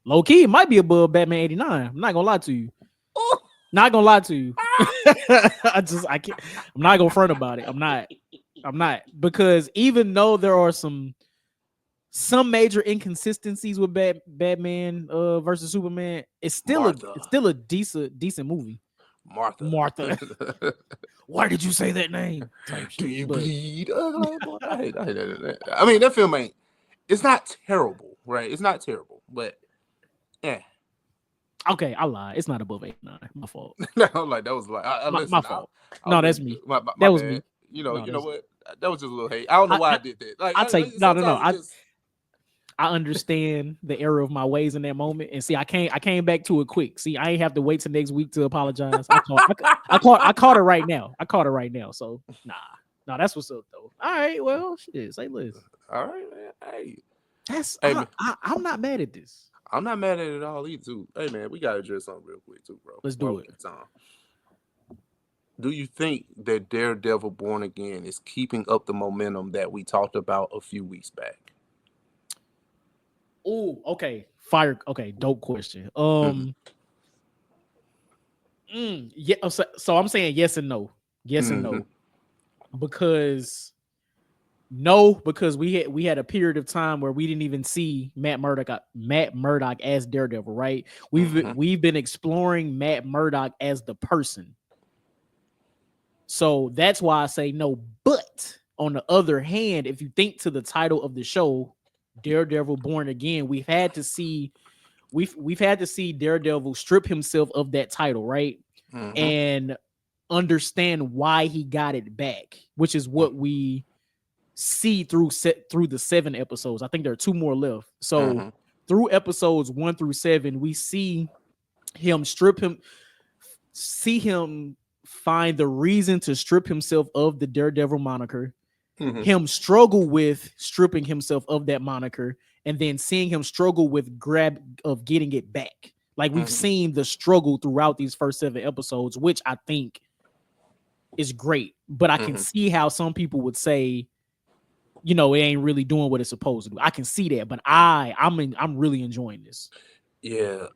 Low key, it might be above Batman 89. I'm not gonna lie to you. Not gonna lie to you. I can't. I'm not gonna front about it. I'm not, because even though there are some major inconsistencies with Batman versus Superman, it's still a decent movie. Martha. Why did you say that name? Do you bleed? I hate that. I mean, that film ain't. It's not terrible, right? It's not terrible, but yeah. Okay, I lied. It's not above 89. My fault. No, like that was like my fault. No, that's me. That was me. You know what? That was just a little hate. I don't know why I did that. Like, I take no. I understand the error of my ways in that moment, and see, I came back to it quick. See, I ain't have to wait till next week to apologize. I caught it right now. So nah, that's what's up though. All right, well, shit, say less. All right, man. Hey, I'm not mad at this. I'm not mad at it at all either. Too. Hey, man, we gotta address something real quick too, bro. Let's do it. do you think that Daredevil Born Again is keeping up the momentum that we talked about a few weeks back? Oh, okay. Fire. Okay, dope question. Yeah. So I'm saying yes and no. Yes and no. Because we had a period of time where we didn't even see Matt Murdock as Daredevil, right? We've been exploring Matt Murdock as the person. So that's why I say no. But on the other hand, if you think to the title of the show, Daredevil Born Again, we've had to see Daredevil strip himself of that title, right? And understand why he got it back, which is what we see through the 7 episodes. I think there are 2 more left. So through episodes 1 through 7, we see him find the reason to strip himself of the Daredevil moniker, him struggle with stripping himself of that moniker, and then seeing him struggle with getting it back. Like we've seen the struggle throughout these first 7 episodes, which I think is great. But I can see how some people would say, you know, it ain't really doing what it's supposed to do. I can see that, but I'm really enjoying this. Yeah.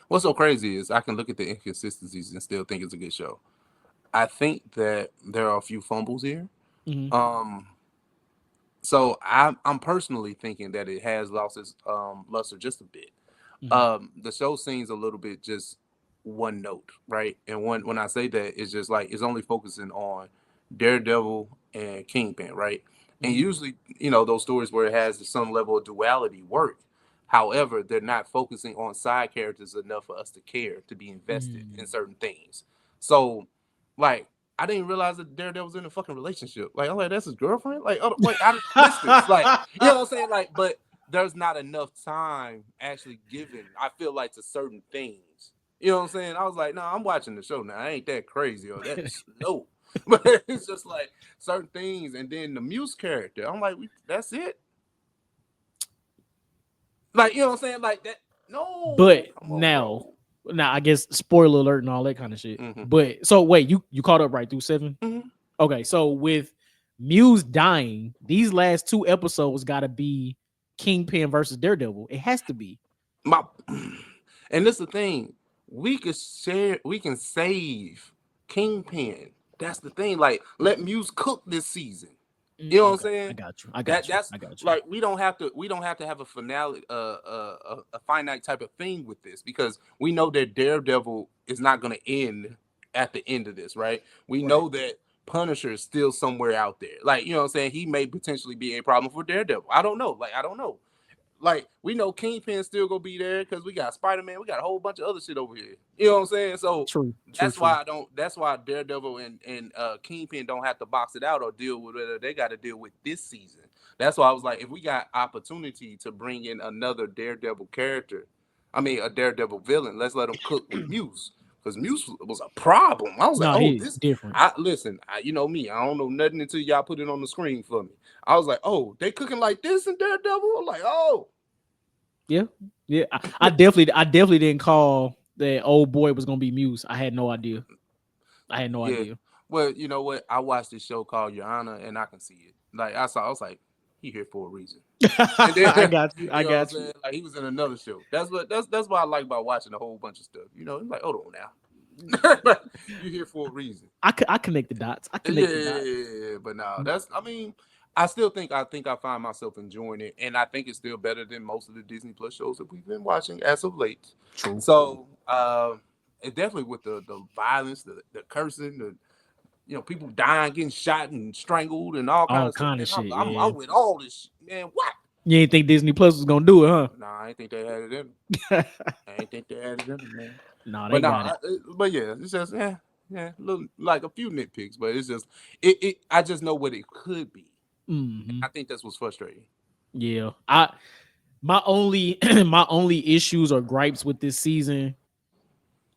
What's so crazy is I can look at the inconsistencies and still think it's a good show. I think that there are a few fumbles here. So I'm personally thinking that it has lost its luster just a bit. The show seems a little bit just one note, right? And when I say that, it's just like it's only focusing on Daredevil and Kingpin, right? And usually, you know, those stories where it has some level of duality work. However, they're not focusing on side characters enough for us to care, to be invested in certain things. So, like, I didn't realize that Daredevil's in a fucking relationship. Like, I'm like, that's his girlfriend? Like, oh, wait, I missed this. Like, you know what I'm saying? Like, but there's not enough time actually given, I feel like, to certain things. You know what I'm saying? I was like, no, I'm watching the show now. I ain't that crazy or that slow. But it's just like certain things. And then the Muse character, I'm like, that's it? Like, you know what I'm saying? Like that. No. But now I guess spoiler alert and all that kind of shit. But so wait, you caught up right through 7? Okay, so with Muse dying, these last 2 episodes gotta be Kingpin versus Daredevil. It has to be. And this is the thing. We can save Kingpin. That's the thing. Like, let Muse cook this season. You know what I'm saying? I got you. I got you. Like, we don't have to have a finale, a finite type of thing with this, because we know that Daredevil is not going to end at the end of this, right? We know that Punisher is still somewhere out there. Like, you know what I'm saying? He may potentially be a problem for Daredevil. I don't know. Like, I don't know. Like, we know Kingpin still gonna be there because we got Spider-Man, we got a whole bunch of other shit over here. You know what I'm saying? So that's why Daredevil and Kingpin don't have to box it out or deal with it. They got to deal with this season. That's why I was like, if we got opportunity to bring in another Daredevil character, I mean a Daredevil villain, let's let them cook with Muse. Because Muse was a problem. I was like, oh, this different. You know me, I don't know nothing until y'all put it on the screen for me. I was like, oh, they cooking like this in Daredevil? I'm like, oh. Yeah. I definitely didn't call that old boy was gonna be Muse. I had no idea. Well, you know what? I watched this show called Your Honor, and I can see it. Like, I was like, he here for a reason. And then, I got you. Like, he was in another show. That's what I like about watching a whole bunch of stuff. You know, it's like, hold on now. You here for a reason. I connect the dots. Yeah, but no, I still think I find myself enjoying it, and I think it's still better than most of the Disney Plus shows that we've been watching as of late. True. So, it definitely with the violence, the cursing, people dying, getting shot and strangled, and all kind of shit. I'm with all this shit, man. What? You ain't think Disney Plus was gonna do it, huh? Nah, I ain't think they had it in them. Man. Nah, they got it. But yeah, it's just little, like a few nitpicks, but it's just I just know what it could be. I think that's what's frustrating. Yeah, my only issues or gripes with this season,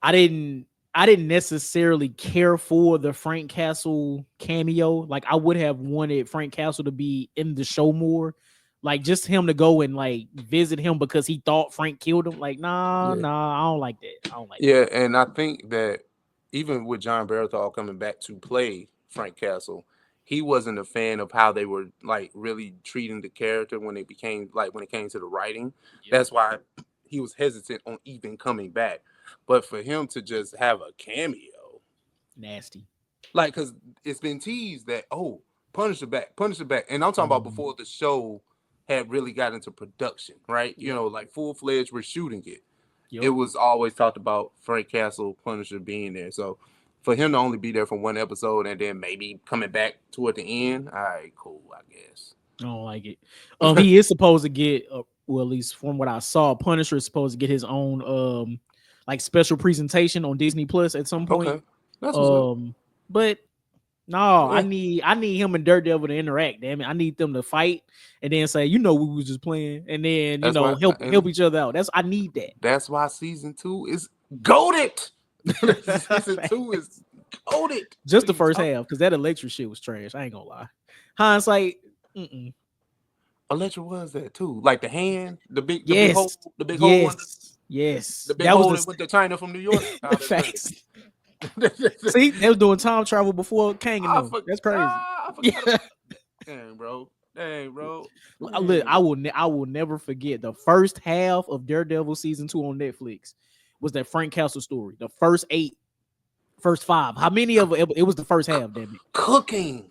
I didn't necessarily care for the Frank Castle cameo. Like, I would have wanted Frank Castle to be in the show more. Like, just him to go and like visit him because he thought Frank killed him. Like, nah, I don't like that. Yeah, and I think that even with John Bernthal coming back to play Frank Castle, he wasn't a fan of how they were like really treating the character when it came to the writing. That's why he was hesitant on even coming back. But for him to just have a cameo, nasty. Like, because it's been teased that, oh, Punisher back. And I'm talking about before the show had really got into production, right? You know, like full-fledged, we're shooting it. It was always talked about Frank Castle, Punisher being there. So for him to only be there for one episode and then maybe coming back toward the end, all right, cool, I guess. I don't like it. He is supposed to get, well, at least from what I saw, Punisher is supposed to get his own like special presentation on Disney Plus at some point. Okay. That's what's up. But no, I need him and Daredevil to interact. Damn it, I need them to fight and then say, we was just playing, and then help each other out. I need that. That's why season 2 is goated. Season 2 is goated. Just the first half, because that Elektra shit was trash. I ain't gonna lie. Hindsight, Elektra was that too, like the hand, the big hole, the big hole. One, yes, the big hole that went to China from New York. Facts. See, they was doing time travel before Kang and them. That's crazy. I forgot Dang, bro. Look, I will never forget the first half of Daredevil season 2 on Netflix was that Frank Castle story. The first 5. How many of it was the first half? Damn it. Cooking.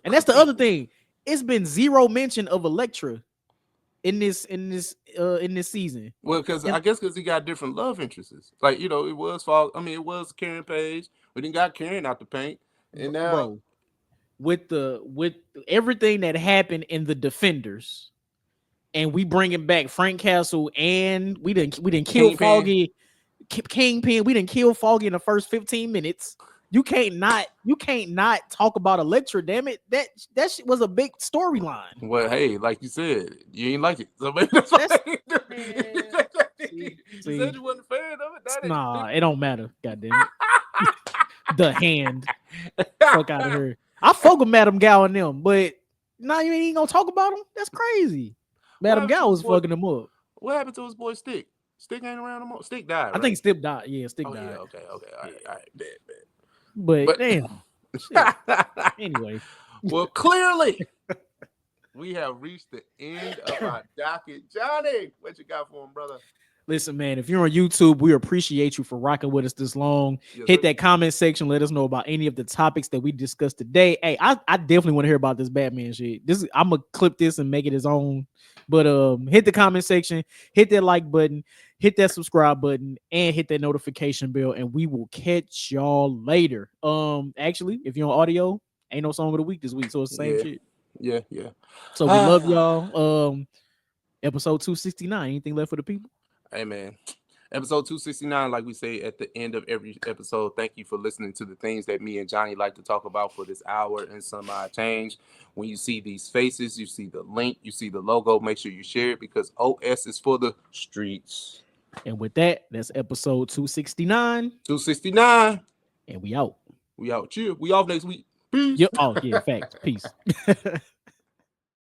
And that's the other thing. It's been zero mention of Elektra in this season. Well, I guess because he got different love interests. Like, it was Karen Page. We didn't got Karen out the paint. And now with everything that happened in the Defenders, and we bringing back Frank Castle, and we didn't kill Foggy, Kingpin. We didn't kill Foggy in the first 15 minutes. You can't not talk about Elektra, damn it. That shit was a big storyline. Well, hey, like you said, you ain't like it. So maybe you said you wasn't a fan of it. Nah, it don't matter. Goddamn it. The hand. Fuck out of here. I fuck with Madame Gao and them, but now you ain't gonna talk about them? That's crazy. Madame Gao was fucking him up. What happened to his boy Stick? Stick ain't around no more. Stick died, right? I think Stick died. Yeah, Stick died. Yeah, okay. All right. Bad. But damn. Anyway. Well, clearly, we have reached the end of our docket. Johnny, what you got for him, brother? Listen, man, if you're on YouTube, we appreciate you for rocking with us this long. Hit that comment section. Let us know about any of the topics that we discussed today. Hey, I definitely want to hear about this Batman shit. I'm going to clip this and make it his own. But hit the comment section, hit that like button, hit that subscribe button, and hit that notification bell, and we will catch y'all later. Actually, if you're on audio, ain't no song of the week this week, so it's the same shit. Yeah. So we love y'all. Episode 269. Anything left for the people? Hey, man. Episode 269, like we say at the end of every episode, thank you for listening to the things that me and Johnny like to talk about for this hour and some change. When you see these faces, you see the link, you see the logo, make sure you share it because OS is for the streets. And with that, that's episode 269. 269. And we out. We out. Cheers. We off next week. Peace. Yep. Oh, yeah. Facts. Peace.